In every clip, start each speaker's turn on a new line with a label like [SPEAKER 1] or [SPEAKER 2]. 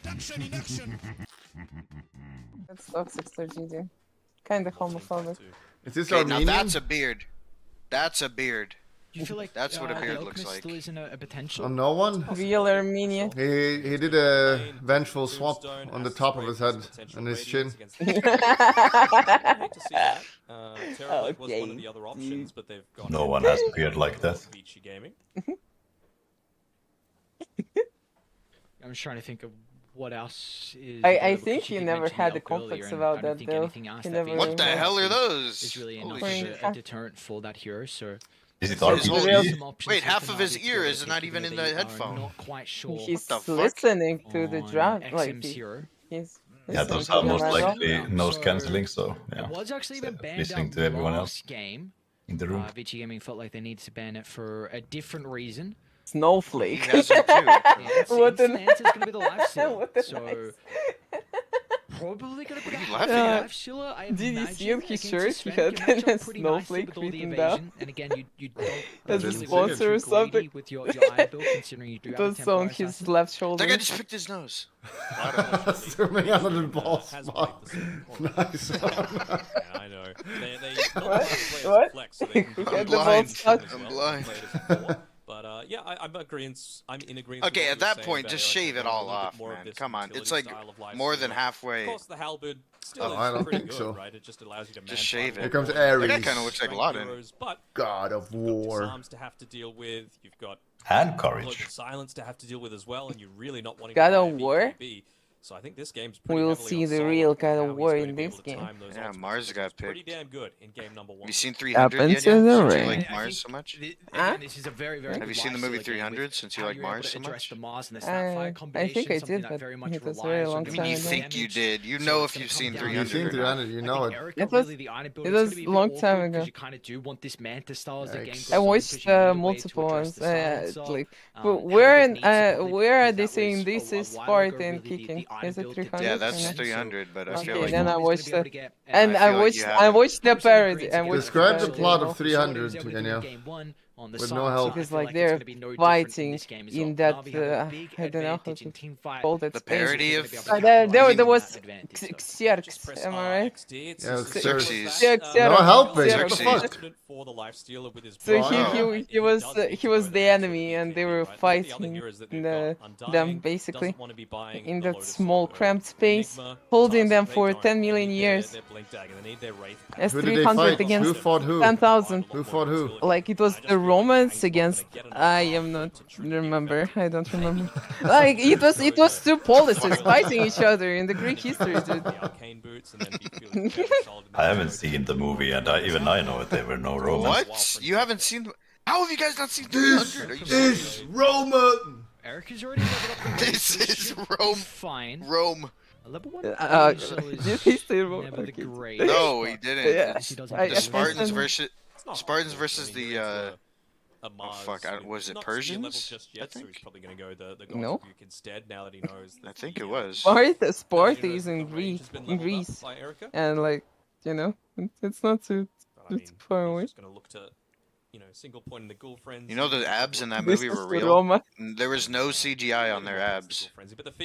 [SPEAKER 1] That's toxic, GG. Kinda homophobic.
[SPEAKER 2] Is this
[SPEAKER 3] Okay,
[SPEAKER 2] Armenian?
[SPEAKER 3] now that's a beard. That's a beard.
[SPEAKER 4] Do you feel like
[SPEAKER 3] That's what a beard looks like.
[SPEAKER 4] still isn't a potential?
[SPEAKER 2] Oh, no one?
[SPEAKER 1] Real Armenian.
[SPEAKER 2] He did a vengeful swap on the top of his head and his chin.
[SPEAKER 5] No one has a beard like that.
[SPEAKER 4] I'm just trying to think of what else is.
[SPEAKER 1] I think he never had the complex about that though. He never
[SPEAKER 3] What the hell are those?
[SPEAKER 4] Is really enough
[SPEAKER 3] Holy
[SPEAKER 4] of a deterrent for that hero. So
[SPEAKER 5] Is it
[SPEAKER 3] His whole-
[SPEAKER 5] RPG?
[SPEAKER 3] Wait, half of his ear is not even in the headphone.
[SPEAKER 4] Not quite sure.
[SPEAKER 1] He's
[SPEAKER 3] What the fuck?
[SPEAKER 1] listening to the
[SPEAKER 4] on
[SPEAKER 1] drum. Like
[SPEAKER 4] XM's hero.
[SPEAKER 1] he's
[SPEAKER 5] Yeah,
[SPEAKER 1] listening
[SPEAKER 5] those
[SPEAKER 1] to
[SPEAKER 5] are
[SPEAKER 1] the
[SPEAKER 5] most
[SPEAKER 1] dialogue.
[SPEAKER 5] likely nose cancelling, so yeah.
[SPEAKER 4] It was actually even
[SPEAKER 5] Instead of
[SPEAKER 4] banned
[SPEAKER 5] listening
[SPEAKER 4] out
[SPEAKER 5] to everyone else
[SPEAKER 4] last game.
[SPEAKER 5] in the room.
[SPEAKER 4] VG Gaming felt like they needed to ban it for a different reason.
[SPEAKER 1] Snowflake.
[SPEAKER 3] He has it too.
[SPEAKER 1] What the
[SPEAKER 4] Instant is gonna be the life steal.
[SPEAKER 1] What the
[SPEAKER 4] So
[SPEAKER 1] nice.
[SPEAKER 4] probably gonna be
[SPEAKER 3] What are you
[SPEAKER 4] the
[SPEAKER 3] laughing
[SPEAKER 1] at?
[SPEAKER 4] life stealer. I
[SPEAKER 1] Did you
[SPEAKER 4] imagine,
[SPEAKER 1] see on his
[SPEAKER 4] against
[SPEAKER 1] shirt?
[SPEAKER 4] Sven,
[SPEAKER 1] He had
[SPEAKER 4] can match up
[SPEAKER 1] a
[SPEAKER 4] pretty nicely
[SPEAKER 1] snowflake
[SPEAKER 4] with all the
[SPEAKER 1] written down.
[SPEAKER 4] evasion. And again, you don't
[SPEAKER 1] As a
[SPEAKER 4] really
[SPEAKER 1] sponsor
[SPEAKER 4] too
[SPEAKER 1] or something.
[SPEAKER 4] greedy with your eye build, considering you do
[SPEAKER 1] It
[SPEAKER 4] have a
[SPEAKER 1] was
[SPEAKER 4] tempo
[SPEAKER 1] on his
[SPEAKER 4] assassin.
[SPEAKER 1] left shoulder.
[SPEAKER 3] That guy just picked his nose.
[SPEAKER 2] Zooming out of the ball
[SPEAKER 6] has
[SPEAKER 2] spot.
[SPEAKER 6] played the same
[SPEAKER 2] Nice.
[SPEAKER 6] Yeah, I know. They not
[SPEAKER 1] What?
[SPEAKER 6] allowed to play as a
[SPEAKER 1] What?
[SPEAKER 6] flex, so they can
[SPEAKER 1] Who
[SPEAKER 6] do
[SPEAKER 1] got
[SPEAKER 6] it
[SPEAKER 1] the ball
[SPEAKER 3] blind.
[SPEAKER 1] stuck?
[SPEAKER 6] as
[SPEAKER 3] I'm
[SPEAKER 6] well,
[SPEAKER 3] blind.
[SPEAKER 6] played as before. But yeah, I'm in agreement.
[SPEAKER 3] Okay,
[SPEAKER 6] with
[SPEAKER 3] at
[SPEAKER 6] what
[SPEAKER 3] that
[SPEAKER 6] you're
[SPEAKER 3] point,
[SPEAKER 6] saying
[SPEAKER 3] just
[SPEAKER 6] about
[SPEAKER 3] shave it
[SPEAKER 6] a
[SPEAKER 3] all
[SPEAKER 6] little bit
[SPEAKER 3] off,
[SPEAKER 6] more of
[SPEAKER 3] man.
[SPEAKER 6] this
[SPEAKER 3] Come on,
[SPEAKER 6] utility
[SPEAKER 3] it's like
[SPEAKER 6] style of life
[SPEAKER 3] more than
[SPEAKER 6] steal.
[SPEAKER 3] halfway.
[SPEAKER 6] Of course, the halberd still
[SPEAKER 2] Oh,
[SPEAKER 6] is
[SPEAKER 2] I don't
[SPEAKER 6] pretty
[SPEAKER 2] think
[SPEAKER 6] good,
[SPEAKER 2] so.
[SPEAKER 6] right? It just allows you to
[SPEAKER 3] Just shave it.
[SPEAKER 2] Here comes
[SPEAKER 3] That
[SPEAKER 2] Ares.
[SPEAKER 3] guy kind of looks like Aladdin.
[SPEAKER 6] But
[SPEAKER 2] God of
[SPEAKER 6] you've got
[SPEAKER 2] War.
[SPEAKER 6] disarms to have to deal with. You've got
[SPEAKER 5] And
[SPEAKER 6] global
[SPEAKER 5] courage.
[SPEAKER 6] silence to have to deal with as well, and you're really not wanting
[SPEAKER 1] God
[SPEAKER 6] to
[SPEAKER 1] of
[SPEAKER 6] play a
[SPEAKER 1] War?
[SPEAKER 6] BKB. So I think this game's pretty
[SPEAKER 1] We'll
[SPEAKER 6] heavily
[SPEAKER 1] see
[SPEAKER 6] on
[SPEAKER 1] the
[SPEAKER 6] Solid
[SPEAKER 1] real
[SPEAKER 6] and
[SPEAKER 1] God
[SPEAKER 6] how
[SPEAKER 1] of
[SPEAKER 6] he's
[SPEAKER 1] War
[SPEAKER 6] going
[SPEAKER 1] in
[SPEAKER 6] to be
[SPEAKER 1] this
[SPEAKER 6] able to
[SPEAKER 1] game.
[SPEAKER 6] time those
[SPEAKER 3] Yeah,
[SPEAKER 6] ultimates,
[SPEAKER 3] Mars
[SPEAKER 6] which
[SPEAKER 3] got
[SPEAKER 6] is pretty
[SPEAKER 3] picked.
[SPEAKER 6] damn good in game number 1.
[SPEAKER 3] Have you seen 300
[SPEAKER 1] Happens
[SPEAKER 3] yet?
[SPEAKER 1] in the
[SPEAKER 3] Since you
[SPEAKER 1] ring.
[SPEAKER 3] like
[SPEAKER 4] I
[SPEAKER 3] Mars
[SPEAKER 4] think
[SPEAKER 3] so much?
[SPEAKER 4] Again,
[SPEAKER 1] Huh?
[SPEAKER 4] this is a very, very
[SPEAKER 3] Have
[SPEAKER 4] good
[SPEAKER 3] you seen the
[SPEAKER 4] life
[SPEAKER 3] movie
[SPEAKER 4] steal again
[SPEAKER 3] 300
[SPEAKER 4] with
[SPEAKER 3] since you
[SPEAKER 4] how
[SPEAKER 3] like
[SPEAKER 4] you're able
[SPEAKER 3] Mars
[SPEAKER 4] to
[SPEAKER 3] so
[SPEAKER 4] address
[SPEAKER 3] much?
[SPEAKER 4] the Mars and the
[SPEAKER 1] I
[SPEAKER 4] Snapfire
[SPEAKER 1] think
[SPEAKER 4] combination,
[SPEAKER 1] I
[SPEAKER 4] something
[SPEAKER 1] did,
[SPEAKER 4] that
[SPEAKER 1] but
[SPEAKER 4] very much
[SPEAKER 1] it was
[SPEAKER 4] relies
[SPEAKER 1] very
[SPEAKER 4] on
[SPEAKER 1] long
[SPEAKER 4] the
[SPEAKER 3] I mean, you
[SPEAKER 1] time ago.
[SPEAKER 3] think you
[SPEAKER 4] damage.
[SPEAKER 3] did. You
[SPEAKER 4] So
[SPEAKER 3] know
[SPEAKER 4] it's
[SPEAKER 3] if
[SPEAKER 4] gonna
[SPEAKER 3] you've
[SPEAKER 4] come
[SPEAKER 3] seen
[SPEAKER 4] down
[SPEAKER 2] You've
[SPEAKER 3] 300
[SPEAKER 2] seen
[SPEAKER 3] or not.
[SPEAKER 2] 300, you
[SPEAKER 4] I
[SPEAKER 2] know
[SPEAKER 4] think
[SPEAKER 2] it.
[SPEAKER 4] Erica
[SPEAKER 1] It was-
[SPEAKER 4] really the item build
[SPEAKER 1] it
[SPEAKER 4] is
[SPEAKER 1] was
[SPEAKER 4] gonna be a
[SPEAKER 1] a
[SPEAKER 4] bit
[SPEAKER 1] long time
[SPEAKER 4] awkward
[SPEAKER 1] ago.
[SPEAKER 4] 'cause you kind of do want this Manta style as the game
[SPEAKER 2] Yikes.
[SPEAKER 4] goes
[SPEAKER 1] I
[SPEAKER 4] on,
[SPEAKER 1] watched
[SPEAKER 4] 'cause you need a way to
[SPEAKER 1] multiple
[SPEAKER 4] address
[SPEAKER 1] ones.
[SPEAKER 4] the silencer.
[SPEAKER 1] Like,
[SPEAKER 4] Halberd
[SPEAKER 1] where
[SPEAKER 4] needs to probably
[SPEAKER 1] where are
[SPEAKER 4] because
[SPEAKER 1] they
[SPEAKER 4] that
[SPEAKER 1] saying
[SPEAKER 4] was
[SPEAKER 1] this
[SPEAKER 4] a
[SPEAKER 1] is
[SPEAKER 4] while
[SPEAKER 1] Spartan
[SPEAKER 4] ago, really,
[SPEAKER 1] kicking?
[SPEAKER 4] the item
[SPEAKER 1] Is it
[SPEAKER 4] build to
[SPEAKER 1] 300?
[SPEAKER 3] Yeah,
[SPEAKER 4] do
[SPEAKER 3] that's
[SPEAKER 4] that.
[SPEAKER 3] 300, but I
[SPEAKER 4] Okay,
[SPEAKER 3] feel
[SPEAKER 1] Okay,
[SPEAKER 3] like
[SPEAKER 1] then I
[SPEAKER 4] He's gonna
[SPEAKER 1] watched
[SPEAKER 4] be able
[SPEAKER 1] the
[SPEAKER 4] to get,
[SPEAKER 1] and
[SPEAKER 3] I
[SPEAKER 1] I
[SPEAKER 3] feel like
[SPEAKER 1] watched
[SPEAKER 3] you
[SPEAKER 1] I
[SPEAKER 3] haven't.
[SPEAKER 1] watched the
[SPEAKER 4] 100%
[SPEAKER 1] parody.
[SPEAKER 4] agreed
[SPEAKER 1] I
[SPEAKER 4] to
[SPEAKER 1] watched
[SPEAKER 2] Describe
[SPEAKER 1] the
[SPEAKER 2] the
[SPEAKER 1] parody,
[SPEAKER 2] plot
[SPEAKER 1] you
[SPEAKER 2] of
[SPEAKER 1] know?
[SPEAKER 2] 300
[SPEAKER 4] So what he was able to
[SPEAKER 2] again,
[SPEAKER 4] do in
[SPEAKER 2] yeah.
[SPEAKER 4] game one on the
[SPEAKER 2] With
[SPEAKER 4] side,
[SPEAKER 2] no
[SPEAKER 4] so
[SPEAKER 2] help.
[SPEAKER 4] I
[SPEAKER 1] Because
[SPEAKER 4] feel
[SPEAKER 1] like
[SPEAKER 4] it's
[SPEAKER 1] they're
[SPEAKER 4] gonna be no different in
[SPEAKER 1] fighting
[SPEAKER 4] this game as
[SPEAKER 1] in
[SPEAKER 4] well.
[SPEAKER 1] that
[SPEAKER 4] Navi have a big
[SPEAKER 1] I don't know how
[SPEAKER 4] advantage in
[SPEAKER 1] to
[SPEAKER 4] team fight.
[SPEAKER 1] call that
[SPEAKER 3] The
[SPEAKER 1] space.
[SPEAKER 3] parody
[SPEAKER 4] They're
[SPEAKER 3] of.
[SPEAKER 4] gonna be able to
[SPEAKER 1] There
[SPEAKER 4] capitalize on
[SPEAKER 1] was
[SPEAKER 4] that advantage, so.
[SPEAKER 1] Xerx, am I right?
[SPEAKER 2] Yeah,
[SPEAKER 3] Xerxes.
[SPEAKER 2] No helping,
[SPEAKER 1] Xerx.
[SPEAKER 2] what the fuck?
[SPEAKER 6] For the life stealer with his
[SPEAKER 1] So
[SPEAKER 3] Wow.
[SPEAKER 1] he was the enemy and they were fighting them basically in that small cramped space, holding them for 10 million years. As
[SPEAKER 2] Who did they
[SPEAKER 1] 300
[SPEAKER 2] fight?
[SPEAKER 1] against
[SPEAKER 2] Who fought who?
[SPEAKER 1] 10,000.
[SPEAKER 2] Who fought who?
[SPEAKER 1] Like it was the Romans against I am not remember. I don't remember. Like it was two policies fighting each other in the Greek history, dude.
[SPEAKER 5] I haven't seen the movie, and even I know that there were no Romans.
[SPEAKER 3] What? You haven't seen? How have you guys not seen 300? Are you serious?
[SPEAKER 2] Is Roman!
[SPEAKER 4] Eric is already leveled up. the
[SPEAKER 3] This
[SPEAKER 4] range,
[SPEAKER 3] is
[SPEAKER 4] which
[SPEAKER 3] Rome.
[SPEAKER 4] Fine.
[SPEAKER 3] Rome.
[SPEAKER 4] A level 1
[SPEAKER 1] Did he say Rome?
[SPEAKER 4] never the
[SPEAKER 1] Okay.
[SPEAKER 4] greatest.
[SPEAKER 3] No, he didn't.
[SPEAKER 1] Yeah.
[SPEAKER 3] It's
[SPEAKER 4] He doesn't
[SPEAKER 1] I-
[SPEAKER 3] the
[SPEAKER 1] I
[SPEAKER 3] Spartans
[SPEAKER 1] understand.
[SPEAKER 3] versus the oh fuck, was it Persians? I think.
[SPEAKER 1] No.
[SPEAKER 3] I think it was.
[SPEAKER 1] Sparta is in Greece, and like you know, it's not too far away.
[SPEAKER 6] Single point in the ghoul frenzy.
[SPEAKER 3] You know the abs in that
[SPEAKER 1] This
[SPEAKER 3] movie
[SPEAKER 1] is
[SPEAKER 3] were real.
[SPEAKER 1] Roma.
[SPEAKER 3] There was no CGI on their abs.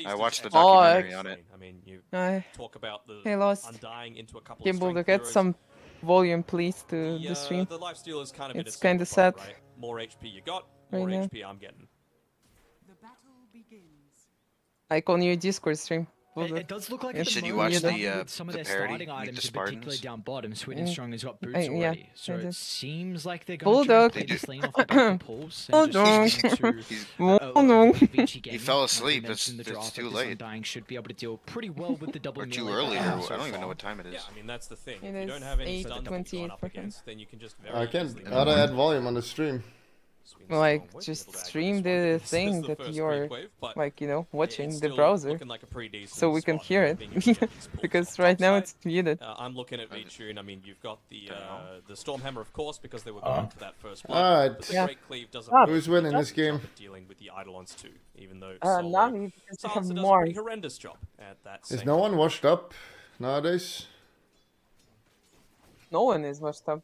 [SPEAKER 3] I watched the
[SPEAKER 1] Oh,
[SPEAKER 3] documentary on it.
[SPEAKER 6] I mean, you
[SPEAKER 1] I
[SPEAKER 6] talk about the
[SPEAKER 1] I lost.
[SPEAKER 6] undying into a couple
[SPEAKER 1] Gimbal,
[SPEAKER 6] of
[SPEAKER 1] get some volume, please, to the stream.
[SPEAKER 6] The life steal is kind of
[SPEAKER 1] It's kinda sad.
[SPEAKER 6] right? More HP you got,
[SPEAKER 1] Right
[SPEAKER 6] more
[SPEAKER 1] now.
[SPEAKER 6] HP I'm getting.
[SPEAKER 1] Like on your Discord stream.
[SPEAKER 4] It does look like at
[SPEAKER 3] Should
[SPEAKER 4] the
[SPEAKER 3] you
[SPEAKER 4] moment,
[SPEAKER 3] watch the,
[SPEAKER 4] with some of
[SPEAKER 3] the
[SPEAKER 4] their
[SPEAKER 3] parody,
[SPEAKER 4] starting
[SPEAKER 3] Meet
[SPEAKER 4] items,
[SPEAKER 3] the
[SPEAKER 4] in particular
[SPEAKER 3] Spartans?
[SPEAKER 4] down bottom, Sweet and
[SPEAKER 1] Mm.
[SPEAKER 4] Strong has got boots
[SPEAKER 1] Yeah,
[SPEAKER 4] already, so
[SPEAKER 1] I
[SPEAKER 4] it
[SPEAKER 1] did.
[SPEAKER 4] seems like they're
[SPEAKER 1] Bulldog.
[SPEAKER 4] going to try to play this lane off the back of the pulse and just
[SPEAKER 1] Bulldog.
[SPEAKER 4] into
[SPEAKER 3] He's-
[SPEAKER 1] Oh no.
[SPEAKER 3] He fell asleep. It's too late.
[SPEAKER 4] Undying should be able to deal pretty well with the double
[SPEAKER 3] Or too
[SPEAKER 4] melee
[SPEAKER 3] early.
[SPEAKER 4] combo
[SPEAKER 3] Or
[SPEAKER 4] so
[SPEAKER 3] I don't even
[SPEAKER 4] far.
[SPEAKER 3] know what time it is.
[SPEAKER 6] Yeah, I mean that's the thing.
[SPEAKER 1] It
[SPEAKER 6] If you
[SPEAKER 1] is
[SPEAKER 6] don't have any
[SPEAKER 1] 8:28
[SPEAKER 6] stuns that you're going up
[SPEAKER 1] for him.
[SPEAKER 6] against, then you can just very
[SPEAKER 2] I can.
[SPEAKER 6] easily
[SPEAKER 2] Gotta add volume on the stream.
[SPEAKER 6] swing strong.
[SPEAKER 1] Like
[SPEAKER 6] Won't be
[SPEAKER 1] just
[SPEAKER 6] able to
[SPEAKER 1] stream
[SPEAKER 6] actually
[SPEAKER 1] the
[SPEAKER 6] swing
[SPEAKER 1] thing
[SPEAKER 6] the
[SPEAKER 1] that
[SPEAKER 6] first
[SPEAKER 1] you're
[SPEAKER 6] wave, but
[SPEAKER 1] like you know watching
[SPEAKER 6] it's
[SPEAKER 1] the
[SPEAKER 6] still
[SPEAKER 1] browser,
[SPEAKER 6] looking like a pretty decent
[SPEAKER 1] so we can
[SPEAKER 6] spot
[SPEAKER 1] hear
[SPEAKER 6] for
[SPEAKER 1] it.
[SPEAKER 6] being able to get these pulls
[SPEAKER 1] Because
[SPEAKER 6] off.
[SPEAKER 1] right now
[SPEAKER 6] Top
[SPEAKER 1] it's muted.
[SPEAKER 6] side, I'm looking at V-Tune. I mean, you've got the Stormhammer, of course, because they were
[SPEAKER 5] Uh-huh.
[SPEAKER 6] going for that first one.
[SPEAKER 2] Alright.
[SPEAKER 6] But the
[SPEAKER 1] Yeah.
[SPEAKER 6] Great Cleave doesn't.
[SPEAKER 1] Ah.
[SPEAKER 2] Who's winning this game?
[SPEAKER 6] Dealing with the Eidolons too, even though
[SPEAKER 1] Navi, because they have
[SPEAKER 6] Silencer does a
[SPEAKER 1] more.
[SPEAKER 6] pretty horrendous job at that.
[SPEAKER 2] Is
[SPEAKER 6] same
[SPEAKER 2] no
[SPEAKER 6] time.
[SPEAKER 2] one washed up nowadays?
[SPEAKER 1] No one is washed up.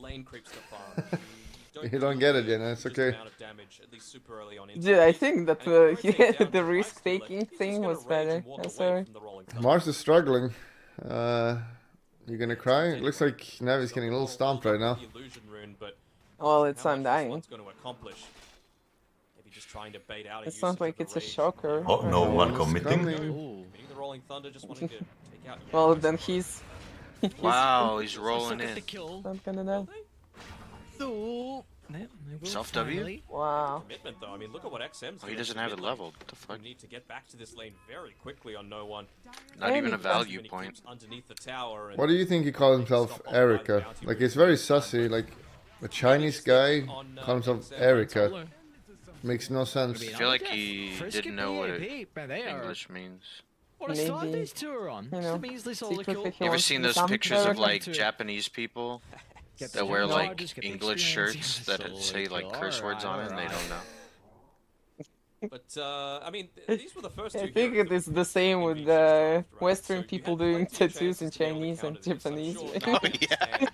[SPEAKER 6] lane creeps to farm.
[SPEAKER 2] You don't get it yet, it's okay.
[SPEAKER 1] Dude, I think that the risk-taking thing was better. I'm sorry.
[SPEAKER 2] Mars is struggling. You gonna cry? It looks like Navi's getting a little stomped right now.
[SPEAKER 1] Well, it's undying. It's not like it's a shocker.
[SPEAKER 5] Oh, no one committing.
[SPEAKER 2] Coming.
[SPEAKER 1] Well, then he's
[SPEAKER 3] Wow, he's rolling in.
[SPEAKER 1] not gonna die.
[SPEAKER 3] Self W?
[SPEAKER 1] Wow.
[SPEAKER 6] Commitment though. I mean, look at what XM's
[SPEAKER 3] Oh, he doesn't have it leveled. What the fuck?
[SPEAKER 6] We need to get back to this lane very quickly on no one.
[SPEAKER 3] Not even a value point.
[SPEAKER 6] Underneath the tower. And
[SPEAKER 2] What do you think he calls himself Erica? Like, it's very sussy, like a Chinese guy calls himself Erica. Makes no sense.
[SPEAKER 3] I feel like he didn't know what English means.
[SPEAKER 4] What a start
[SPEAKER 1] Maybe,
[SPEAKER 4] these two are on.
[SPEAKER 1] you know,
[SPEAKER 4] It's a measly solo
[SPEAKER 1] secretly
[SPEAKER 4] kill.
[SPEAKER 1] he
[SPEAKER 3] You ever
[SPEAKER 1] wants
[SPEAKER 3] seen
[SPEAKER 1] to
[SPEAKER 3] those
[SPEAKER 1] become
[SPEAKER 3] pictures of
[SPEAKER 1] American.
[SPEAKER 3] like Japanese people
[SPEAKER 4] Get
[SPEAKER 3] that
[SPEAKER 4] the
[SPEAKER 3] wear
[SPEAKER 4] charge,
[SPEAKER 3] like
[SPEAKER 4] get the
[SPEAKER 3] English
[SPEAKER 4] experience.
[SPEAKER 3] shirts that say like curse words on it and they don't know?
[SPEAKER 6] But I mean, these were the first two.
[SPEAKER 1] I think it is the same with Western people doing tattoos in Chinese and Japanese. Right?
[SPEAKER 3] Oh yeah.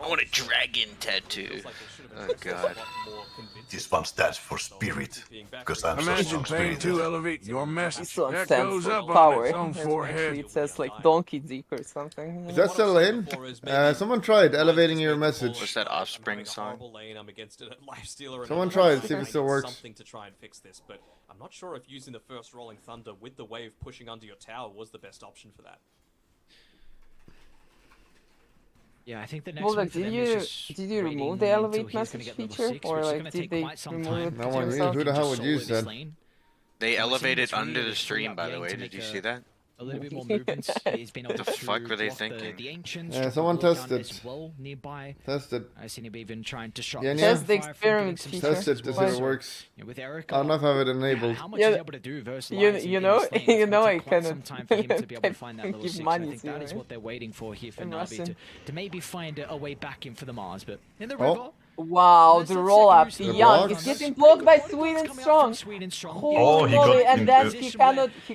[SPEAKER 3] I want a dragon tattoo. Oh god.
[SPEAKER 5] This one stands for spirit, because I'm so
[SPEAKER 7] Imagine paying to
[SPEAKER 5] spirited.
[SPEAKER 7] elevate your message.
[SPEAKER 1] This one
[SPEAKER 7] That
[SPEAKER 1] stands
[SPEAKER 7] goes
[SPEAKER 1] for
[SPEAKER 7] up
[SPEAKER 1] power.
[SPEAKER 7] on its own
[SPEAKER 1] And
[SPEAKER 7] forehead.
[SPEAKER 1] actually, it says like Donkey Dick or something.
[SPEAKER 2] Is that still in? Someone tried elevating your message.
[SPEAKER 3] What's that Offspring song?
[SPEAKER 2] Someone tried, see if it still works.
[SPEAKER 6] Something to try and fix this, but I'm not sure if using the first Rolling Thunder with the wave pushing under your tower was the best option for that.
[SPEAKER 4] Yeah, I think the next
[SPEAKER 1] Well,
[SPEAKER 4] one
[SPEAKER 1] like,
[SPEAKER 4] for
[SPEAKER 1] did
[SPEAKER 4] them
[SPEAKER 1] you
[SPEAKER 4] is just
[SPEAKER 1] remove the
[SPEAKER 4] waiting
[SPEAKER 1] elevate
[SPEAKER 4] until he's gonna
[SPEAKER 1] message
[SPEAKER 4] get level
[SPEAKER 1] feature,
[SPEAKER 4] 6,
[SPEAKER 1] or
[SPEAKER 4] which is
[SPEAKER 1] like
[SPEAKER 4] gonna
[SPEAKER 1] did
[SPEAKER 4] take
[SPEAKER 1] they
[SPEAKER 4] quite some
[SPEAKER 1] remove
[SPEAKER 4] time.
[SPEAKER 1] it
[SPEAKER 2] No one
[SPEAKER 1] themselves?
[SPEAKER 2] knew. Who the hell would
[SPEAKER 4] Solo
[SPEAKER 2] use
[SPEAKER 4] this
[SPEAKER 2] that?
[SPEAKER 4] lane.
[SPEAKER 3] They
[SPEAKER 4] And we're seeing
[SPEAKER 3] elevated
[SPEAKER 4] this
[SPEAKER 3] under
[SPEAKER 4] really
[SPEAKER 3] the stream,
[SPEAKER 4] free
[SPEAKER 3] by
[SPEAKER 4] up
[SPEAKER 3] the
[SPEAKER 4] Yang
[SPEAKER 3] way.
[SPEAKER 4] to
[SPEAKER 3] Did
[SPEAKER 4] make
[SPEAKER 3] you see that?
[SPEAKER 4] a little bit more movements. He's been able
[SPEAKER 3] the
[SPEAKER 4] to
[SPEAKER 3] fuck were they
[SPEAKER 4] block
[SPEAKER 3] thinking?
[SPEAKER 4] The ancients,
[SPEAKER 2] Yeah,
[SPEAKER 4] drop
[SPEAKER 2] someone
[SPEAKER 4] the wall
[SPEAKER 2] test
[SPEAKER 4] down
[SPEAKER 2] it.
[SPEAKER 4] as well nearby.
[SPEAKER 2] Tested.
[SPEAKER 4] I seen him even trying to shot.
[SPEAKER 2] Yeah,
[SPEAKER 4] the
[SPEAKER 2] yeah.
[SPEAKER 1] Test the
[SPEAKER 4] fire from
[SPEAKER 1] experiment
[SPEAKER 4] getting some
[SPEAKER 1] feature.
[SPEAKER 2] Test
[SPEAKER 4] shots
[SPEAKER 2] it
[SPEAKER 4] as
[SPEAKER 2] to see if
[SPEAKER 4] well.
[SPEAKER 2] it works.
[SPEAKER 4] Yeah, with Eric,
[SPEAKER 2] I don't know if I have it enabled.
[SPEAKER 4] how much
[SPEAKER 1] Yeah,
[SPEAKER 4] is he able to do versus
[SPEAKER 1] you
[SPEAKER 4] Lions in
[SPEAKER 1] know,
[SPEAKER 4] this lane? It's
[SPEAKER 1] you
[SPEAKER 4] gonna
[SPEAKER 1] know,
[SPEAKER 4] take
[SPEAKER 1] I
[SPEAKER 4] quite
[SPEAKER 1] kind
[SPEAKER 4] some
[SPEAKER 1] of
[SPEAKER 4] time for him to be able to find that level
[SPEAKER 1] give
[SPEAKER 4] 6. I
[SPEAKER 1] money
[SPEAKER 4] think
[SPEAKER 1] to
[SPEAKER 4] that is
[SPEAKER 1] you,
[SPEAKER 4] what they're waiting for here for
[SPEAKER 1] in
[SPEAKER 4] Navi
[SPEAKER 1] Russian.
[SPEAKER 4] to maybe find a way back in for the Mars. But in the
[SPEAKER 2] Oh.
[SPEAKER 4] river,
[SPEAKER 1] Wow,
[SPEAKER 4] there's
[SPEAKER 1] the
[SPEAKER 4] that
[SPEAKER 1] roll up,
[SPEAKER 4] second
[SPEAKER 1] the
[SPEAKER 4] boost.
[SPEAKER 1] young,
[SPEAKER 2] blocks.
[SPEAKER 1] he's getting blocked by
[SPEAKER 4] Bodyguards
[SPEAKER 1] Sweden
[SPEAKER 4] coming out
[SPEAKER 1] strong.
[SPEAKER 4] from Sweden strong.
[SPEAKER 1] Holy
[SPEAKER 5] Oh, he got
[SPEAKER 1] moly, and then
[SPEAKER 5] into-
[SPEAKER 1] he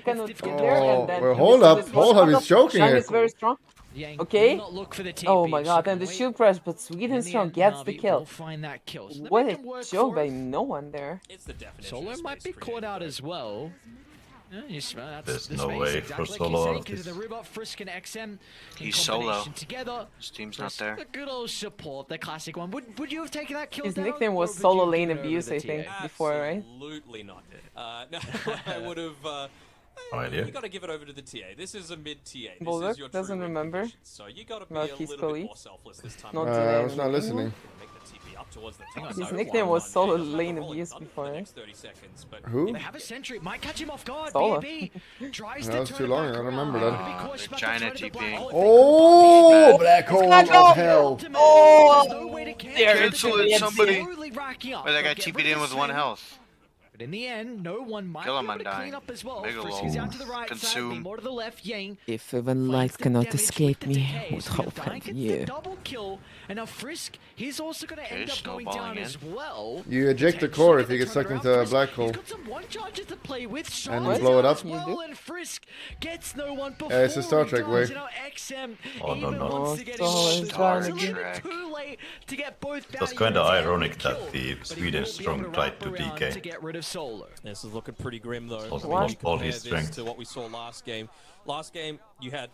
[SPEAKER 1] cannot get there,
[SPEAKER 2] Oh,
[SPEAKER 1] and then
[SPEAKER 2] well,
[SPEAKER 1] he
[SPEAKER 2] hold
[SPEAKER 1] misses
[SPEAKER 2] up,
[SPEAKER 1] this
[SPEAKER 2] hold
[SPEAKER 1] one.
[SPEAKER 2] up, he's choking
[SPEAKER 1] Shang
[SPEAKER 2] here.
[SPEAKER 1] is very strong.
[SPEAKER 4] Yang
[SPEAKER 1] Okay.
[SPEAKER 4] will not look for the
[SPEAKER 1] Oh
[SPEAKER 4] TP,
[SPEAKER 1] my god,
[SPEAKER 4] so
[SPEAKER 1] and the
[SPEAKER 4] wait.
[SPEAKER 1] shield crash, but Sweden
[SPEAKER 4] In the
[SPEAKER 1] strong
[SPEAKER 4] end,
[SPEAKER 1] gets the
[SPEAKER 4] Navi
[SPEAKER 1] kill.
[SPEAKER 4] will find that kill. So they
[SPEAKER 1] What
[SPEAKER 4] make
[SPEAKER 1] a
[SPEAKER 4] it work
[SPEAKER 1] show
[SPEAKER 4] for
[SPEAKER 1] by
[SPEAKER 4] him.
[SPEAKER 1] no one there.
[SPEAKER 6] It's the definition.
[SPEAKER 4] Solo
[SPEAKER 6] of
[SPEAKER 4] might
[SPEAKER 6] space
[SPEAKER 4] be caught
[SPEAKER 6] created,
[SPEAKER 4] out
[SPEAKER 6] though.
[SPEAKER 4] as well. Yeah, that's
[SPEAKER 5] There's
[SPEAKER 4] the
[SPEAKER 5] no
[SPEAKER 4] space,
[SPEAKER 5] way
[SPEAKER 4] exactly
[SPEAKER 5] for
[SPEAKER 4] like
[SPEAKER 5] Solo
[SPEAKER 4] you
[SPEAKER 5] out
[SPEAKER 4] say,
[SPEAKER 5] of
[SPEAKER 4] 'cause
[SPEAKER 5] this.
[SPEAKER 4] the River, Frisk and XM in
[SPEAKER 3] He's solo.
[SPEAKER 4] combination together.
[SPEAKER 3] His team's not
[SPEAKER 4] Just
[SPEAKER 3] there.
[SPEAKER 4] a good old support, the classic one. Would you have taken that kill
[SPEAKER 1] His
[SPEAKER 4] down,
[SPEAKER 1] nickname
[SPEAKER 4] or
[SPEAKER 1] was
[SPEAKER 4] would you
[SPEAKER 1] Solo
[SPEAKER 4] have
[SPEAKER 1] Lane
[SPEAKER 4] given it over
[SPEAKER 1] Abuse,
[SPEAKER 4] to
[SPEAKER 1] I
[SPEAKER 4] TA?
[SPEAKER 1] think, before, right?
[SPEAKER 6] Absolutely not. No, I would have.
[SPEAKER 5] No idea.
[SPEAKER 6] You got to give it over to the TA. This is a mid TA. This
[SPEAKER 1] Bulldog
[SPEAKER 6] is your
[SPEAKER 1] doesn't
[SPEAKER 6] true win
[SPEAKER 1] remember
[SPEAKER 6] condition. So you got to be
[SPEAKER 1] about
[SPEAKER 6] a
[SPEAKER 1] his
[SPEAKER 6] little bit
[SPEAKER 1] colleague.
[SPEAKER 6] more selfless this time.
[SPEAKER 1] Not
[SPEAKER 6] around.
[SPEAKER 1] today.
[SPEAKER 2] I was not listening.
[SPEAKER 6] Make the TP up towards the
[SPEAKER 4] Hang
[SPEAKER 6] top.
[SPEAKER 4] on,
[SPEAKER 1] His
[SPEAKER 4] no,
[SPEAKER 1] nickname
[SPEAKER 4] one
[SPEAKER 1] was
[SPEAKER 4] on
[SPEAKER 1] Solo
[SPEAKER 6] Yeah, just have
[SPEAKER 1] Lane
[SPEAKER 6] the rolling
[SPEAKER 1] Abuse
[SPEAKER 6] thunder for
[SPEAKER 1] before,
[SPEAKER 6] the
[SPEAKER 1] right?
[SPEAKER 6] next 30 seconds, but
[SPEAKER 2] Who?
[SPEAKER 4] They have a sentry. Might catch him off guard.
[SPEAKER 2] Solo.
[SPEAKER 4] BAB tries
[SPEAKER 2] That
[SPEAKER 4] to
[SPEAKER 2] was
[SPEAKER 4] turn
[SPEAKER 2] too
[SPEAKER 4] it
[SPEAKER 2] long,
[SPEAKER 4] back
[SPEAKER 2] I remember
[SPEAKER 4] around.
[SPEAKER 2] that.
[SPEAKER 4] Big push
[SPEAKER 3] They're
[SPEAKER 4] back
[SPEAKER 3] China
[SPEAKER 4] to the
[SPEAKER 3] TPing.
[SPEAKER 4] black-
[SPEAKER 2] Oh, black hole
[SPEAKER 1] Let's
[SPEAKER 2] of
[SPEAKER 1] go.
[SPEAKER 2] hell.
[SPEAKER 1] Oh,
[SPEAKER 4] There's no way to
[SPEAKER 1] there
[SPEAKER 3] Cancel it,
[SPEAKER 1] is.
[SPEAKER 3] somebody.
[SPEAKER 4] Slowly racking up.
[SPEAKER 3] Wait, that guy
[SPEAKER 4] They'll get
[SPEAKER 3] TP'd
[SPEAKER 4] rid
[SPEAKER 3] in
[SPEAKER 4] of
[SPEAKER 3] with
[SPEAKER 4] the
[SPEAKER 3] 1
[SPEAKER 4] snake.
[SPEAKER 3] health.
[SPEAKER 4] But in the end, no one might
[SPEAKER 3] Kill
[SPEAKER 4] be
[SPEAKER 3] him,
[SPEAKER 4] able to
[SPEAKER 3] Undying.
[SPEAKER 4] clean up as well.
[SPEAKER 3] Bigelow.
[SPEAKER 4] Frisk is out to the right side,
[SPEAKER 3] Consume.
[SPEAKER 4] be more to the left. Yang
[SPEAKER 1] If even
[SPEAKER 4] finds
[SPEAKER 1] light
[SPEAKER 4] the
[SPEAKER 1] cannot
[SPEAKER 4] damage
[SPEAKER 1] escape
[SPEAKER 4] with the
[SPEAKER 1] me,
[SPEAKER 4] decay.
[SPEAKER 1] what
[SPEAKER 4] So
[SPEAKER 1] hope
[SPEAKER 4] Undying
[SPEAKER 1] have
[SPEAKER 4] gets
[SPEAKER 1] you?
[SPEAKER 4] the double kill, and now Frisk, he's also going to end
[SPEAKER 3] Okay,
[SPEAKER 4] up going
[SPEAKER 3] snowballing
[SPEAKER 4] down
[SPEAKER 3] in.
[SPEAKER 4] as well.
[SPEAKER 2] You eject the
[SPEAKER 4] Potentially
[SPEAKER 2] core if
[SPEAKER 4] gonna
[SPEAKER 2] you get
[SPEAKER 4] turn
[SPEAKER 2] stuck
[SPEAKER 4] it
[SPEAKER 2] into
[SPEAKER 4] around.
[SPEAKER 2] a black hole.
[SPEAKER 4] He's got some one charges to play with.
[SPEAKER 2] And
[SPEAKER 4] Sean
[SPEAKER 2] blow it
[SPEAKER 4] down
[SPEAKER 2] up.
[SPEAKER 4] as well,
[SPEAKER 1] You do?
[SPEAKER 4] and Frisk gets no one before
[SPEAKER 2] it's a Star Trek
[SPEAKER 4] he
[SPEAKER 2] way.
[SPEAKER 4] dies. You know, XM
[SPEAKER 5] Oh, no,
[SPEAKER 4] even
[SPEAKER 5] no.
[SPEAKER 4] wants to get
[SPEAKER 1] Oh,
[SPEAKER 4] involved.
[SPEAKER 3] Star
[SPEAKER 4] It's a little
[SPEAKER 3] Trek.
[SPEAKER 4] too late to get both
[SPEAKER 5] It was
[SPEAKER 4] down.
[SPEAKER 5] kinda
[SPEAKER 4] He gets
[SPEAKER 5] ironic
[SPEAKER 4] every
[SPEAKER 5] that
[SPEAKER 4] kill,
[SPEAKER 5] the
[SPEAKER 4] but he
[SPEAKER 5] Sweden
[SPEAKER 4] will be
[SPEAKER 5] strong
[SPEAKER 4] able to
[SPEAKER 5] tried
[SPEAKER 4] wrap
[SPEAKER 5] to
[SPEAKER 4] around
[SPEAKER 5] DK.
[SPEAKER 4] to get rid of Solo.
[SPEAKER 6] This is looking pretty grim though.
[SPEAKER 5] Also
[SPEAKER 6] when
[SPEAKER 5] lost
[SPEAKER 6] you
[SPEAKER 5] all
[SPEAKER 6] compare
[SPEAKER 5] his
[SPEAKER 6] this
[SPEAKER 5] strength.
[SPEAKER 6] to what we saw last game. Last game, you had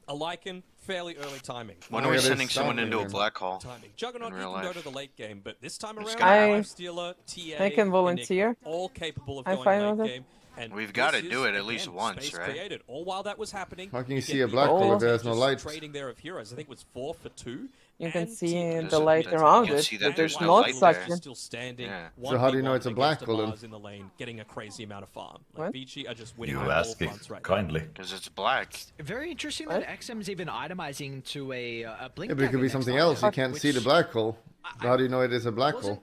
[SPEAKER 6] a Lycan, fairly early timing.
[SPEAKER 3] When
[SPEAKER 2] Oh,
[SPEAKER 3] are we
[SPEAKER 2] yeah,
[SPEAKER 3] sending
[SPEAKER 2] there's
[SPEAKER 3] someone into a
[SPEAKER 2] something
[SPEAKER 3] black hole?
[SPEAKER 6] Timing. Juggernaut,
[SPEAKER 3] In
[SPEAKER 6] you
[SPEAKER 3] real
[SPEAKER 6] can go
[SPEAKER 3] life.
[SPEAKER 6] to the late game, but this time
[SPEAKER 3] It's
[SPEAKER 6] around,
[SPEAKER 3] gonna happen.
[SPEAKER 6] Lifestealer, TA,
[SPEAKER 1] I can
[SPEAKER 6] and
[SPEAKER 1] volunteer.
[SPEAKER 6] Nick, all capable of
[SPEAKER 1] I'm
[SPEAKER 6] going
[SPEAKER 1] fine
[SPEAKER 6] late
[SPEAKER 1] with it.
[SPEAKER 6] game. And
[SPEAKER 3] We've gotta
[SPEAKER 6] this
[SPEAKER 3] do
[SPEAKER 6] is,
[SPEAKER 3] it at least
[SPEAKER 6] again,
[SPEAKER 3] once,
[SPEAKER 6] space
[SPEAKER 3] right?
[SPEAKER 6] Created. All while that was happening,
[SPEAKER 2] How can you
[SPEAKER 6] get
[SPEAKER 2] see a
[SPEAKER 6] the
[SPEAKER 2] black
[SPEAKER 1] hole if
[SPEAKER 2] there's no
[SPEAKER 6] just
[SPEAKER 2] light?
[SPEAKER 6] Trading there of heroes. I think it was 4 for 2.
[SPEAKER 1] You can
[SPEAKER 6] and
[SPEAKER 1] see
[SPEAKER 6] TP
[SPEAKER 1] the
[SPEAKER 3] There's
[SPEAKER 1] light
[SPEAKER 3] a-
[SPEAKER 1] around
[SPEAKER 3] you can
[SPEAKER 1] it,
[SPEAKER 3] see that
[SPEAKER 1] but
[SPEAKER 3] there's
[SPEAKER 1] there's
[SPEAKER 3] no
[SPEAKER 1] not
[SPEAKER 3] light there.
[SPEAKER 1] suction.
[SPEAKER 6] Still standing.
[SPEAKER 3] Yeah.
[SPEAKER 2] So how do you know it's a
[SPEAKER 6] 1v1
[SPEAKER 2] black
[SPEAKER 6] against
[SPEAKER 2] hole then?
[SPEAKER 6] Mars in the lane, getting a crazy amount of farm.
[SPEAKER 1] What?
[SPEAKER 6] Like Vici are just winning
[SPEAKER 5] You
[SPEAKER 6] on all
[SPEAKER 5] ask
[SPEAKER 6] fronts
[SPEAKER 5] it
[SPEAKER 6] right now.
[SPEAKER 5] kindly.
[SPEAKER 3] Because it's black.
[SPEAKER 4] Very interesting
[SPEAKER 1] What?
[SPEAKER 4] that XM's even itemizing to a blink.
[SPEAKER 2] Yeah, but it could be something else. You can't see the black hole. How do you know it is a black
[SPEAKER 4] wasn't
[SPEAKER 2] hole?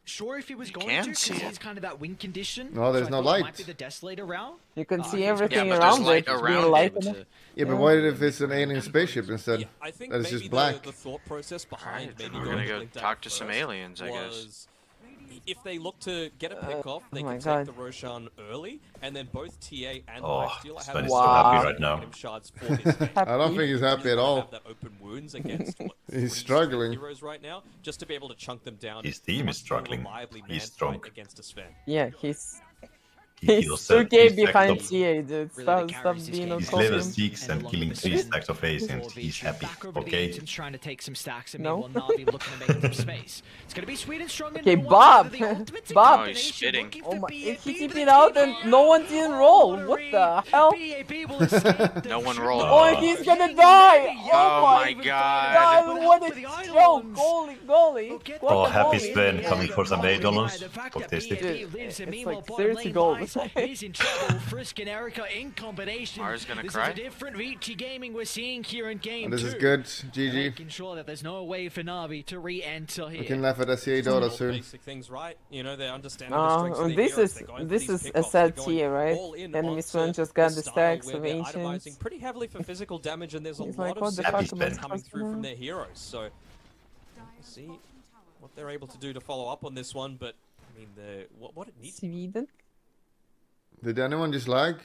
[SPEAKER 4] Sure, if he was going
[SPEAKER 3] can
[SPEAKER 4] to,
[SPEAKER 3] see
[SPEAKER 4] because
[SPEAKER 3] it.
[SPEAKER 4] he's kind of that win condition.
[SPEAKER 2] No, there's
[SPEAKER 4] so I
[SPEAKER 2] no
[SPEAKER 4] thought it
[SPEAKER 2] light.
[SPEAKER 4] Might be the Desolator route.
[SPEAKER 1] You can see
[SPEAKER 4] he's
[SPEAKER 1] everything
[SPEAKER 3] Yeah, but there's
[SPEAKER 1] around
[SPEAKER 3] light
[SPEAKER 1] it,
[SPEAKER 3] around
[SPEAKER 1] being
[SPEAKER 3] it.
[SPEAKER 1] light
[SPEAKER 4] Able
[SPEAKER 1] in
[SPEAKER 4] to-
[SPEAKER 1] it.
[SPEAKER 2] Yeah, but what if it's an alien spaceship instead?
[SPEAKER 6] Yeah, I think
[SPEAKER 2] That is
[SPEAKER 6] maybe
[SPEAKER 2] just black.
[SPEAKER 6] the thought process behind
[SPEAKER 3] Alright,
[SPEAKER 6] maybe
[SPEAKER 3] we're
[SPEAKER 6] going
[SPEAKER 3] gonna go
[SPEAKER 6] Blink
[SPEAKER 3] talk
[SPEAKER 6] Dagger
[SPEAKER 3] to some
[SPEAKER 6] first
[SPEAKER 3] aliens, I guess.
[SPEAKER 6] was if they look to get a pick off, they
[SPEAKER 1] my
[SPEAKER 6] can
[SPEAKER 1] God.
[SPEAKER 6] take the Roshan early, and then both TA and
[SPEAKER 5] Oh,
[SPEAKER 6] Lifestealer
[SPEAKER 5] Sven
[SPEAKER 6] have
[SPEAKER 5] is
[SPEAKER 1] so
[SPEAKER 5] happy
[SPEAKER 1] Wow.
[SPEAKER 5] right now.
[SPEAKER 6] item shards for this game.
[SPEAKER 2] I don't think he's happy at all.
[SPEAKER 6] Have that open wounds against what,
[SPEAKER 2] He's
[SPEAKER 6] 3
[SPEAKER 2] struggling.
[SPEAKER 6] heroes right now, just to be able to chunk them down.
[SPEAKER 5] His team is
[SPEAKER 6] much more
[SPEAKER 5] struggling.
[SPEAKER 6] reliably
[SPEAKER 5] He's
[SPEAKER 6] man
[SPEAKER 5] strong.
[SPEAKER 6] fight against a Sven.
[SPEAKER 1] Yeah, he's
[SPEAKER 5] He kills
[SPEAKER 1] 2k
[SPEAKER 5] 3 stacks
[SPEAKER 1] behind
[SPEAKER 5] of-
[SPEAKER 1] TA, dude.
[SPEAKER 4] Really
[SPEAKER 1] Stop,
[SPEAKER 4] that
[SPEAKER 1] stop
[SPEAKER 4] carries this
[SPEAKER 1] being
[SPEAKER 4] game.
[SPEAKER 1] on
[SPEAKER 5] He's
[SPEAKER 1] top of
[SPEAKER 5] level
[SPEAKER 1] him.
[SPEAKER 5] 6 and
[SPEAKER 4] along
[SPEAKER 5] killing
[SPEAKER 4] with
[SPEAKER 5] 3
[SPEAKER 4] Sven,
[SPEAKER 5] stacks of ace and
[SPEAKER 4] before
[SPEAKER 5] he's
[SPEAKER 4] Vici
[SPEAKER 5] happy.
[SPEAKER 4] back over to
[SPEAKER 5] Okay.
[SPEAKER 4] Agents trying to take some stacks and
[SPEAKER 1] No.
[SPEAKER 4] meanwhile Navi looking to make some space. It's going to be sweet and strong.
[SPEAKER 1] Okay,
[SPEAKER 4] no one
[SPEAKER 1] Bob.
[SPEAKER 4] under the ultimates in
[SPEAKER 1] Bob.
[SPEAKER 3] Oh, he's
[SPEAKER 4] combination,
[SPEAKER 3] spitting.
[SPEAKER 4] looking
[SPEAKER 1] Oh
[SPEAKER 4] for
[SPEAKER 1] my,
[SPEAKER 4] BAB,
[SPEAKER 1] he
[SPEAKER 4] but
[SPEAKER 1] TP'd
[SPEAKER 4] they
[SPEAKER 1] out
[SPEAKER 4] keep
[SPEAKER 1] and
[SPEAKER 4] on.
[SPEAKER 1] no one didn't
[SPEAKER 4] Oh,
[SPEAKER 1] roll.
[SPEAKER 4] what a
[SPEAKER 1] What
[SPEAKER 4] read.
[SPEAKER 1] the hell?
[SPEAKER 4] BAB will escape the
[SPEAKER 3] No one
[SPEAKER 4] triple.
[SPEAKER 3] rolled.
[SPEAKER 1] Oh, he's gonna die!
[SPEAKER 3] Oh my
[SPEAKER 1] God,
[SPEAKER 3] God.
[SPEAKER 1] what a joke! Goalie!
[SPEAKER 5] Oh, happy
[SPEAKER 1] Guacamole.
[SPEAKER 5] Sven coming for some $8.
[SPEAKER 4] The fact
[SPEAKER 5] Fuck
[SPEAKER 4] that
[SPEAKER 5] tasty.
[SPEAKER 4] BAB
[SPEAKER 1] Dude,
[SPEAKER 4] lives and
[SPEAKER 1] it's
[SPEAKER 4] meanwhile
[SPEAKER 1] like
[SPEAKER 4] bottom
[SPEAKER 1] 30
[SPEAKER 4] lane
[SPEAKER 1] goals.
[SPEAKER 4] Vice is in trouble. Frisk and Erica in combination.
[SPEAKER 3] Mars gonna
[SPEAKER 4] This
[SPEAKER 3] cry?
[SPEAKER 4] is a different Vici gaming we're seeing here in game
[SPEAKER 2] And this
[SPEAKER 4] 2.
[SPEAKER 2] is good.
[SPEAKER 4] And
[SPEAKER 2] GG.
[SPEAKER 4] making sure that there's no way for Navi to re-enter here.
[SPEAKER 2] We can laugh at SCA
[SPEAKER 6] All
[SPEAKER 2] DOTA
[SPEAKER 6] the
[SPEAKER 2] soon.
[SPEAKER 6] basic things right. You know, they're understanding the strengths of their
[SPEAKER 1] This
[SPEAKER 6] heroes.
[SPEAKER 1] is
[SPEAKER 6] They're going for
[SPEAKER 1] this
[SPEAKER 6] these
[SPEAKER 1] is a
[SPEAKER 6] pickoffs.
[SPEAKER 1] sad
[SPEAKER 6] They're going
[SPEAKER 1] tier, right?
[SPEAKER 6] all in
[SPEAKER 1] Enemy
[SPEAKER 6] onto
[SPEAKER 1] Sven just got the
[SPEAKER 6] style
[SPEAKER 1] stacks
[SPEAKER 6] where
[SPEAKER 1] of
[SPEAKER 6] they're
[SPEAKER 1] ancients.
[SPEAKER 6] itemizing pretty heavily for physical damage, and there's a
[SPEAKER 1] He's
[SPEAKER 6] lot
[SPEAKER 1] like,
[SPEAKER 6] of
[SPEAKER 1] what the
[SPEAKER 5] fuck
[SPEAKER 6] damage
[SPEAKER 5] am I
[SPEAKER 6] coming
[SPEAKER 1] supposed
[SPEAKER 6] through
[SPEAKER 1] to
[SPEAKER 6] from
[SPEAKER 1] do?
[SPEAKER 6] their heroes. So we'll see what they're able to do to follow up on this one. But I mean, what it needs
[SPEAKER 1] Sweden?
[SPEAKER 2] Did anyone just lag?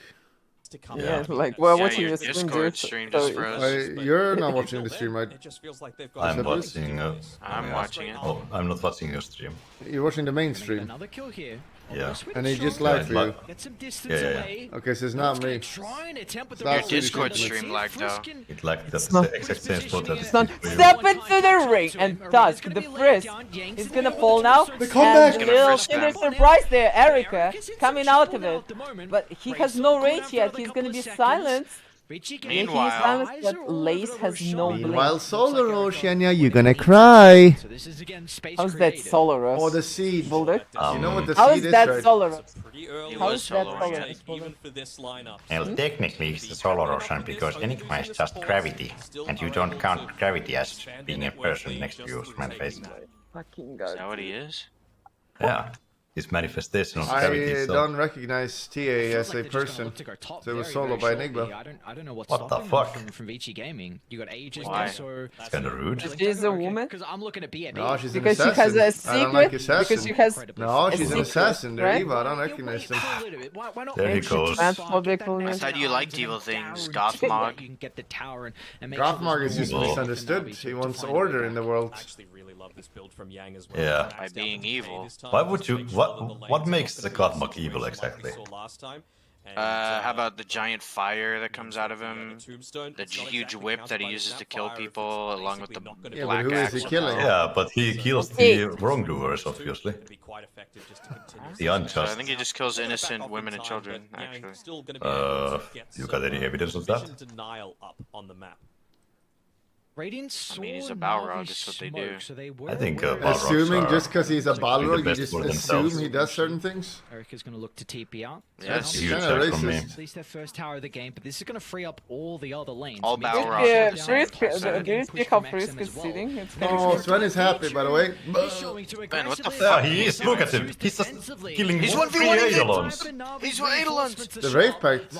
[SPEAKER 6] to come
[SPEAKER 1] Yeah,
[SPEAKER 6] out.
[SPEAKER 1] like, we're
[SPEAKER 3] Yeah,
[SPEAKER 1] watching
[SPEAKER 3] your
[SPEAKER 1] the stream,
[SPEAKER 3] Discord
[SPEAKER 1] dude.
[SPEAKER 3] stream
[SPEAKER 1] so
[SPEAKER 3] just
[SPEAKER 1] it's-
[SPEAKER 3] froze.
[SPEAKER 2] You're not
[SPEAKER 6] But
[SPEAKER 2] watching the
[SPEAKER 6] until
[SPEAKER 2] stream,
[SPEAKER 6] then,
[SPEAKER 2] right?
[SPEAKER 6] It just feels like they've got
[SPEAKER 5] I'm
[SPEAKER 6] some
[SPEAKER 2] watching,
[SPEAKER 6] things to do.
[SPEAKER 3] I'm watching it.
[SPEAKER 5] Oh, I'm not watching your stream.
[SPEAKER 2] You're watching the main stream.
[SPEAKER 4] Another kill here.
[SPEAKER 5] Yeah.
[SPEAKER 2] And he just
[SPEAKER 5] Yeah,
[SPEAKER 2] lagged for you.
[SPEAKER 4] Get some distance
[SPEAKER 5] Yeah, yeah, yeah.
[SPEAKER 4] away.
[SPEAKER 2] Okay, so it's not me.
[SPEAKER 4] Trying to temper the
[SPEAKER 2] It's not
[SPEAKER 4] roll.
[SPEAKER 2] Your
[SPEAKER 3] Discord
[SPEAKER 2] Swedish
[SPEAKER 3] stream lagged though.
[SPEAKER 5] It lacked that
[SPEAKER 1] not-
[SPEAKER 5] the exact same spot as
[SPEAKER 1] It's not
[SPEAKER 5] it
[SPEAKER 1] step into the ring and thus the frisk is gonna fall now.
[SPEAKER 2] The comeback!
[SPEAKER 1] And little
[SPEAKER 3] Frisk
[SPEAKER 1] Kinder
[SPEAKER 3] them.
[SPEAKER 1] surprise there, Erica coming out of it. But he has no rage yet. He's gonna be silenced.
[SPEAKER 3] Meanwhile-
[SPEAKER 1] But Lace has no blink.
[SPEAKER 2] Meanwhile, Solar Oceania, you're gonna cry.
[SPEAKER 4] So this is again space
[SPEAKER 1] How's that
[SPEAKER 4] created.
[SPEAKER 1] Solaros?
[SPEAKER 2] Oh, the seed.
[SPEAKER 1] Bulldog?
[SPEAKER 2] You know what the
[SPEAKER 1] How
[SPEAKER 2] seed
[SPEAKER 1] is that
[SPEAKER 2] right?
[SPEAKER 1] Solaros?
[SPEAKER 6] Pretty early.
[SPEAKER 1] How
[SPEAKER 3] was
[SPEAKER 1] is that
[SPEAKER 3] solo
[SPEAKER 1] Solaros?
[SPEAKER 6] Take even for this lineup.
[SPEAKER 5] Well, technically it's the solar ocean because Enigma is just gravity, and you don't count gravity as being a person next to you, man face.
[SPEAKER 1] Fucking
[SPEAKER 3] Is
[SPEAKER 1] god.
[SPEAKER 3] that what he is?
[SPEAKER 5] Yeah, his manifestation of gravity.
[SPEAKER 2] I
[SPEAKER 5] So
[SPEAKER 2] don't recognize TA
[SPEAKER 4] Feels
[SPEAKER 2] as
[SPEAKER 4] like
[SPEAKER 2] a
[SPEAKER 4] they're just gonna
[SPEAKER 2] person.
[SPEAKER 4] look to go top
[SPEAKER 2] So it was
[SPEAKER 4] very,
[SPEAKER 2] solo
[SPEAKER 4] very
[SPEAKER 2] by
[SPEAKER 4] shortly.
[SPEAKER 2] Enigma.
[SPEAKER 4] I don't know what's
[SPEAKER 5] What the
[SPEAKER 4] stopping
[SPEAKER 5] fuck?
[SPEAKER 4] from Vici Gaming. You got Aegis
[SPEAKER 3] Why?
[SPEAKER 4] so
[SPEAKER 5] it's kind of rude.
[SPEAKER 1] She's a woman?
[SPEAKER 4] Because I'm looking at BAB.
[SPEAKER 2] No, she's an
[SPEAKER 1] Because she
[SPEAKER 2] assassin.
[SPEAKER 1] has a
[SPEAKER 2] I don't like
[SPEAKER 1] secret.
[SPEAKER 2] assassin.
[SPEAKER 1] Because she has.
[SPEAKER 2] No,
[SPEAKER 1] a
[SPEAKER 2] she's an
[SPEAKER 1] secret,
[SPEAKER 2] assassin. They're
[SPEAKER 1] right?
[SPEAKER 2] evil. I don't recognize them.
[SPEAKER 5] There he goes.
[SPEAKER 1] Transphobic
[SPEAKER 3] I thought you liked evil things, Gothmog.
[SPEAKER 4] You can get the tower and make
[SPEAKER 2] Gothmog is
[SPEAKER 4] there's
[SPEAKER 2] just
[SPEAKER 4] no way for
[SPEAKER 2] misunderstood.
[SPEAKER 4] Navi
[SPEAKER 2] He
[SPEAKER 4] to
[SPEAKER 2] wants
[SPEAKER 4] find a way
[SPEAKER 2] order
[SPEAKER 4] back.
[SPEAKER 2] in the world.
[SPEAKER 6] I actually really love this build from Yang as well.
[SPEAKER 5] Yeah.
[SPEAKER 3] By being evil.
[SPEAKER 5] Why would you? What makes the Gothmog evil exactly?
[SPEAKER 3] How about the giant fire that comes out of him? The huge whip that he uses to kill people, along with the
[SPEAKER 2] Yeah, but
[SPEAKER 3] black
[SPEAKER 2] who is he
[SPEAKER 3] axe.
[SPEAKER 2] killing?
[SPEAKER 5] Yeah, but he kills the wrongdoers, obviously. The
[SPEAKER 3] So I
[SPEAKER 5] unjust.
[SPEAKER 3] think he just kills innocent women and children, actually.
[SPEAKER 5] You got any evidence of that?
[SPEAKER 6] Denial up on the map.
[SPEAKER 4] Radiant
[SPEAKER 3] I mean, he's
[SPEAKER 4] saw
[SPEAKER 3] a Balrog,
[SPEAKER 4] Navi
[SPEAKER 3] is what they do.
[SPEAKER 4] smoke, so they were
[SPEAKER 5] I think,
[SPEAKER 4] aware of
[SPEAKER 5] Balrogs
[SPEAKER 2] Assuming
[SPEAKER 5] are
[SPEAKER 2] just because he's a
[SPEAKER 5] doing the
[SPEAKER 2] Balrog, you
[SPEAKER 5] best
[SPEAKER 2] just
[SPEAKER 5] for
[SPEAKER 2] assume
[SPEAKER 5] themselves.
[SPEAKER 2] he does certain things?
[SPEAKER 4] Erica's going to look to TP out.
[SPEAKER 3] Yes.
[SPEAKER 5] Huge
[SPEAKER 2] Kinda
[SPEAKER 5] shot from me.
[SPEAKER 2] racist.
[SPEAKER 4] At least their first tower of the game, but this is going to free up all the other lanes.
[SPEAKER 3] All
[SPEAKER 4] Means
[SPEAKER 3] Balrog.
[SPEAKER 4] they're
[SPEAKER 1] Yeah,
[SPEAKER 3] Balrog.
[SPEAKER 4] down
[SPEAKER 1] Frisk,
[SPEAKER 4] top side,
[SPEAKER 1] do you
[SPEAKER 4] getting
[SPEAKER 1] speak
[SPEAKER 4] pushed
[SPEAKER 1] how
[SPEAKER 4] from
[SPEAKER 1] Frisk
[SPEAKER 4] XM
[SPEAKER 1] is
[SPEAKER 4] as well.
[SPEAKER 1] sitting? It's
[SPEAKER 2] Oh, Sven is happy, by the way.
[SPEAKER 4] He's showing to
[SPEAKER 3] Man, what the
[SPEAKER 4] aggressively
[SPEAKER 3] fuck?
[SPEAKER 5] Yeah, he is. Look at him. He's just killing
[SPEAKER 3] He's
[SPEAKER 5] three
[SPEAKER 3] 1v1
[SPEAKER 5] Eidolons.
[SPEAKER 3] He's Eidolons.
[SPEAKER 2] The Wraith Pact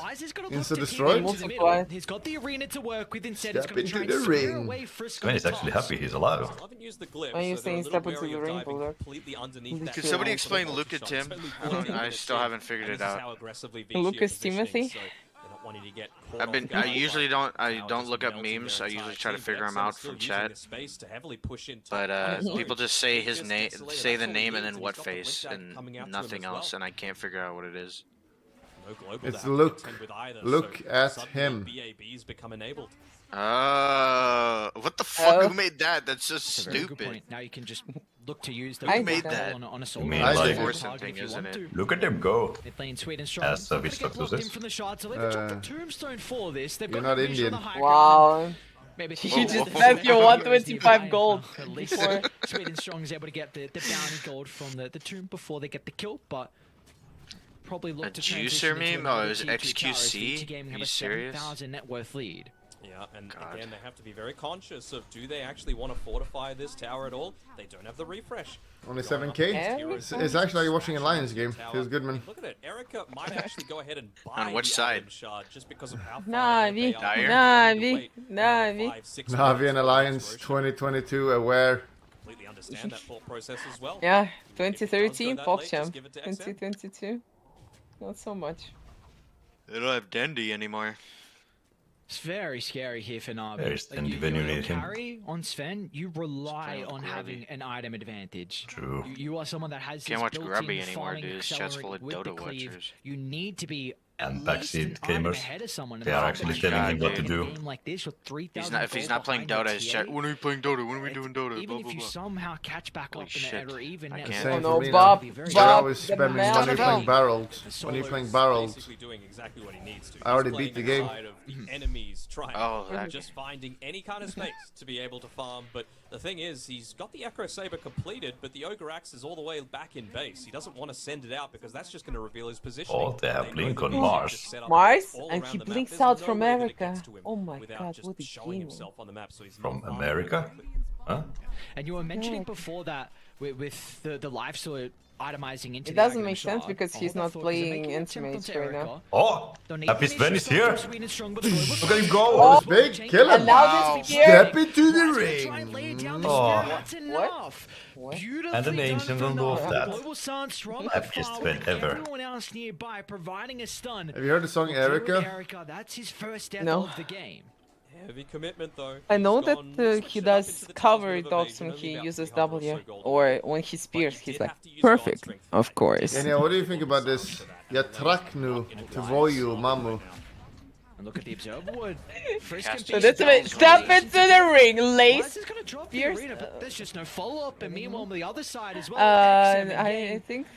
[SPEAKER 2] insta-destroyed.
[SPEAKER 1] Multiply.
[SPEAKER 4] He's got the arena to work with instead.
[SPEAKER 2] Step
[SPEAKER 4] He's going to
[SPEAKER 2] into
[SPEAKER 4] try
[SPEAKER 2] the
[SPEAKER 4] and scare
[SPEAKER 2] ring.
[SPEAKER 4] away Frisk
[SPEAKER 5] Sven
[SPEAKER 4] on
[SPEAKER 5] is
[SPEAKER 4] the
[SPEAKER 5] actually
[SPEAKER 4] top.
[SPEAKER 5] happy he's alive.
[SPEAKER 6] Haven't used the glyph,
[SPEAKER 1] Why are you
[SPEAKER 6] so
[SPEAKER 1] saying
[SPEAKER 6] they're a
[SPEAKER 1] step
[SPEAKER 6] little
[SPEAKER 1] into the
[SPEAKER 6] wary of
[SPEAKER 1] ring,
[SPEAKER 6] diving
[SPEAKER 1] Bulldog?
[SPEAKER 6] completely underneath that
[SPEAKER 1] Can
[SPEAKER 3] Can somebody
[SPEAKER 6] wall.
[SPEAKER 3] explain Luca Tim? I still haven't figured it out.
[SPEAKER 1] Lucas Timothy?
[SPEAKER 3] I usually don't look up memes. I usually try to figure them out from chat. But people just say his name, say the name, and then what face, and nothing else, and I can't figure out what it is.
[SPEAKER 2] It's Luke. Look at him.
[SPEAKER 3] What the fuck?
[SPEAKER 1] Oh.
[SPEAKER 3] Who made that? That's just
[SPEAKER 4] That's a very good
[SPEAKER 3] stupid.
[SPEAKER 4] point. Now you can just look to use the
[SPEAKER 1] I
[SPEAKER 3] made
[SPEAKER 4] control
[SPEAKER 3] that?
[SPEAKER 4] on a solo
[SPEAKER 5] mean
[SPEAKER 4] target
[SPEAKER 5] like-
[SPEAKER 4] if you
[SPEAKER 3] Forcing
[SPEAKER 4] want
[SPEAKER 3] thing,
[SPEAKER 4] to.
[SPEAKER 3] isn't it?
[SPEAKER 5] Look at him go.
[SPEAKER 4] They're playing sweet and strong.
[SPEAKER 5] As
[SPEAKER 4] They're
[SPEAKER 5] Witch
[SPEAKER 4] gonna get
[SPEAKER 5] Doctor
[SPEAKER 4] blocked in
[SPEAKER 5] says.
[SPEAKER 4] from the shot, so they've dropped a tombstone for this. They've
[SPEAKER 2] You're
[SPEAKER 4] got
[SPEAKER 2] not
[SPEAKER 4] the vision on
[SPEAKER 2] Indian.
[SPEAKER 4] the high
[SPEAKER 1] Wow.
[SPEAKER 4] ground. Maybe
[SPEAKER 1] You just
[SPEAKER 3] Whoa.
[SPEAKER 1] spent your 125 gold
[SPEAKER 4] At least
[SPEAKER 1] before.
[SPEAKER 4] Sweet and Strong is able to get the bounty gold from the tomb before they get the kill, but probably look
[SPEAKER 3] A
[SPEAKER 4] to
[SPEAKER 3] juicer
[SPEAKER 4] transition into
[SPEAKER 3] meme?
[SPEAKER 4] another
[SPEAKER 3] Oh, it was
[SPEAKER 4] T2 tower as
[SPEAKER 3] XQC?
[SPEAKER 4] VG Gaming have
[SPEAKER 3] You
[SPEAKER 4] a
[SPEAKER 3] serious?
[SPEAKER 4] 7,000 net worth lead.
[SPEAKER 6] Yeah, and
[SPEAKER 3] God.
[SPEAKER 6] again, they have to be very conscious of, do they actually want to fortify this tower at all? They don't have the refresh.
[SPEAKER 2] Only
[SPEAKER 6] Going up
[SPEAKER 2] 7k?
[SPEAKER 6] against heroes,
[SPEAKER 2] It's actually like watching a Lions
[SPEAKER 6] actually
[SPEAKER 2] game.
[SPEAKER 6] tower.
[SPEAKER 2] Feels good, man.
[SPEAKER 6] Look at it. Erica might actually go ahead and buy
[SPEAKER 3] On which
[SPEAKER 6] the
[SPEAKER 3] side?
[SPEAKER 6] item shard just because of how far
[SPEAKER 1] Navi,
[SPEAKER 6] ahead they are.
[SPEAKER 3] Dire?
[SPEAKER 1] Navi,
[SPEAKER 6] Wait,
[SPEAKER 1] Navi.
[SPEAKER 6] 5, 6
[SPEAKER 2] Navi and
[SPEAKER 6] minutes
[SPEAKER 2] Alliance
[SPEAKER 6] for
[SPEAKER 2] 2022 aware.
[SPEAKER 6] completely understand that thought process as well.
[SPEAKER 1] Yeah,
[SPEAKER 6] If it does go
[SPEAKER 1] 2013
[SPEAKER 6] that late, just
[SPEAKER 1] PogChamp.
[SPEAKER 6] give it to XM.
[SPEAKER 1] 2022. Not so much.
[SPEAKER 3] They don't have Dendy anymore.
[SPEAKER 4] It's very scary here for Navi.
[SPEAKER 5] There's Dendy when you
[SPEAKER 4] your
[SPEAKER 5] need him.
[SPEAKER 4] carry on Sven, you rely
[SPEAKER 3] Just
[SPEAKER 4] on
[SPEAKER 3] playing with
[SPEAKER 4] having an item advantage.
[SPEAKER 5] True.
[SPEAKER 4] You are someone that has
[SPEAKER 3] Can't
[SPEAKER 4] this
[SPEAKER 3] watch
[SPEAKER 4] built-in
[SPEAKER 3] Grubby anymore,
[SPEAKER 4] farming
[SPEAKER 3] dude. His chat's full of
[SPEAKER 4] accelerant with the
[SPEAKER 3] Dota
[SPEAKER 4] cleave.
[SPEAKER 3] watchers.
[SPEAKER 4] You need to be
[SPEAKER 5] And
[SPEAKER 4] at least
[SPEAKER 5] backseat
[SPEAKER 4] an item
[SPEAKER 5] gamers,
[SPEAKER 4] ahead of someone.
[SPEAKER 5] they are actually telling him what to do.
[SPEAKER 4] Like this, with 3,000
[SPEAKER 3] He's not, if he's
[SPEAKER 4] gold
[SPEAKER 3] not playing
[SPEAKER 4] behind
[SPEAKER 3] Dota,
[SPEAKER 4] your
[SPEAKER 3] his
[SPEAKER 4] TA,
[SPEAKER 3] chat. When are we playing Dota? When are we doing Dota?
[SPEAKER 4] Even
[SPEAKER 3] Blah,
[SPEAKER 4] if
[SPEAKER 3] blah,
[SPEAKER 4] you
[SPEAKER 3] blah.
[SPEAKER 4] somehow catch back
[SPEAKER 3] Holy
[SPEAKER 4] up in it
[SPEAKER 3] shit.
[SPEAKER 4] or even
[SPEAKER 3] I
[SPEAKER 4] net
[SPEAKER 3] can't.
[SPEAKER 2] Same
[SPEAKER 1] Oh
[SPEAKER 2] for
[SPEAKER 1] no,
[SPEAKER 2] me now.
[SPEAKER 1] Bob,
[SPEAKER 2] They're
[SPEAKER 1] Bob,
[SPEAKER 2] always
[SPEAKER 1] the
[SPEAKER 2] spamming
[SPEAKER 1] man
[SPEAKER 2] when you're
[SPEAKER 1] of
[SPEAKER 2] playing
[SPEAKER 1] God.
[SPEAKER 2] barrels.
[SPEAKER 6] The
[SPEAKER 2] When you're
[SPEAKER 6] Solo's
[SPEAKER 2] playing barrels.
[SPEAKER 6] basically doing exactly what he needs to.
[SPEAKER 2] I already
[SPEAKER 6] He's
[SPEAKER 2] beat the
[SPEAKER 6] playing
[SPEAKER 2] game.
[SPEAKER 6] inside of the enemy's triangle.
[SPEAKER 3] Oh, that
[SPEAKER 6] Just finding any kind of space to be able to farm. But the thing is, he's got the Echo Saber completed, but the Ogre Axe is all the way back in base. He doesn't want to send it out because that's just going to reveal his position.
[SPEAKER 5] Oh, they have Blink on Mars.
[SPEAKER 1] Mars? And he blinks out from America. Oh my god, what a genius.
[SPEAKER 5] From America? Huh?
[SPEAKER 4] And you were mentioning
[SPEAKER 1] Yeah.
[SPEAKER 4] before that with the live sword itemizing into
[SPEAKER 1] It
[SPEAKER 4] the
[SPEAKER 1] doesn't
[SPEAKER 4] Aghanim
[SPEAKER 1] make sense
[SPEAKER 4] shard.
[SPEAKER 1] because he's
[SPEAKER 4] Hold that
[SPEAKER 1] not
[SPEAKER 4] thought, 'cause
[SPEAKER 1] playing
[SPEAKER 4] they're making an attempt
[SPEAKER 1] Intimates
[SPEAKER 4] onto
[SPEAKER 1] right now.
[SPEAKER 4] Erica.
[SPEAKER 5] Oh!
[SPEAKER 4] Don't need
[SPEAKER 5] Happy
[SPEAKER 4] to be
[SPEAKER 5] Sven is
[SPEAKER 4] strong,
[SPEAKER 5] here!
[SPEAKER 4] Sweet and strong, but the global
[SPEAKER 5] Look at him
[SPEAKER 4] stars-
[SPEAKER 5] go!
[SPEAKER 2] Oh, it's big. Kill
[SPEAKER 1] And
[SPEAKER 2] him.
[SPEAKER 1] now
[SPEAKER 3] Wow.
[SPEAKER 1] this spear.
[SPEAKER 2] Step into the
[SPEAKER 4] Why's gonna try and lay it down the
[SPEAKER 2] ring.
[SPEAKER 5] Oh.
[SPEAKER 4] spear? That's enough.
[SPEAKER 1] What?
[SPEAKER 4] Beautifully
[SPEAKER 5] And an
[SPEAKER 4] done
[SPEAKER 5] ancient
[SPEAKER 4] from
[SPEAKER 5] on top of
[SPEAKER 4] Navi.
[SPEAKER 5] that.
[SPEAKER 4] Global Suns from
[SPEAKER 5] Happiest
[SPEAKER 4] afar
[SPEAKER 5] Sven
[SPEAKER 4] with
[SPEAKER 5] ever.
[SPEAKER 4] everyone else nearby providing a stun.
[SPEAKER 2] Have you heard the song Erica?
[SPEAKER 4] Erica, that's his first death
[SPEAKER 1] No.
[SPEAKER 4] of the game.
[SPEAKER 6] Heavy commitment though.
[SPEAKER 1] I know
[SPEAKER 6] He's
[SPEAKER 1] that
[SPEAKER 6] gone-
[SPEAKER 1] he
[SPEAKER 6] switched it up into
[SPEAKER 1] does
[SPEAKER 6] the
[SPEAKER 1] cover
[SPEAKER 6] Talisman of
[SPEAKER 1] dogs
[SPEAKER 6] Evasion,
[SPEAKER 1] when
[SPEAKER 6] only
[SPEAKER 1] he
[SPEAKER 6] about
[SPEAKER 1] uses
[SPEAKER 6] 300 or
[SPEAKER 1] W,
[SPEAKER 6] so gold
[SPEAKER 1] or
[SPEAKER 6] away.
[SPEAKER 1] when he
[SPEAKER 6] But
[SPEAKER 1] spears,
[SPEAKER 6] you
[SPEAKER 1] he's
[SPEAKER 6] did
[SPEAKER 1] like,
[SPEAKER 6] have to use guard
[SPEAKER 1] perfect,
[SPEAKER 6] strength
[SPEAKER 1] of
[SPEAKER 6] for that.
[SPEAKER 1] course.
[SPEAKER 2] Daniel, what do you think about this? Jag track nu till Voju, Mamu.
[SPEAKER 4] And look at the observer wood. Frisk
[SPEAKER 3] Cast
[SPEAKER 4] can
[SPEAKER 3] it.
[SPEAKER 4] be
[SPEAKER 1] That's it. Step into the ring,
[SPEAKER 4] Why is
[SPEAKER 1] Lace.
[SPEAKER 4] this gonna drop the
[SPEAKER 1] Spears,
[SPEAKER 4] arena? But there's just no follow-up, and meanwhile on the other side as well.
[SPEAKER 1] I
[SPEAKER 4] X7
[SPEAKER 1] think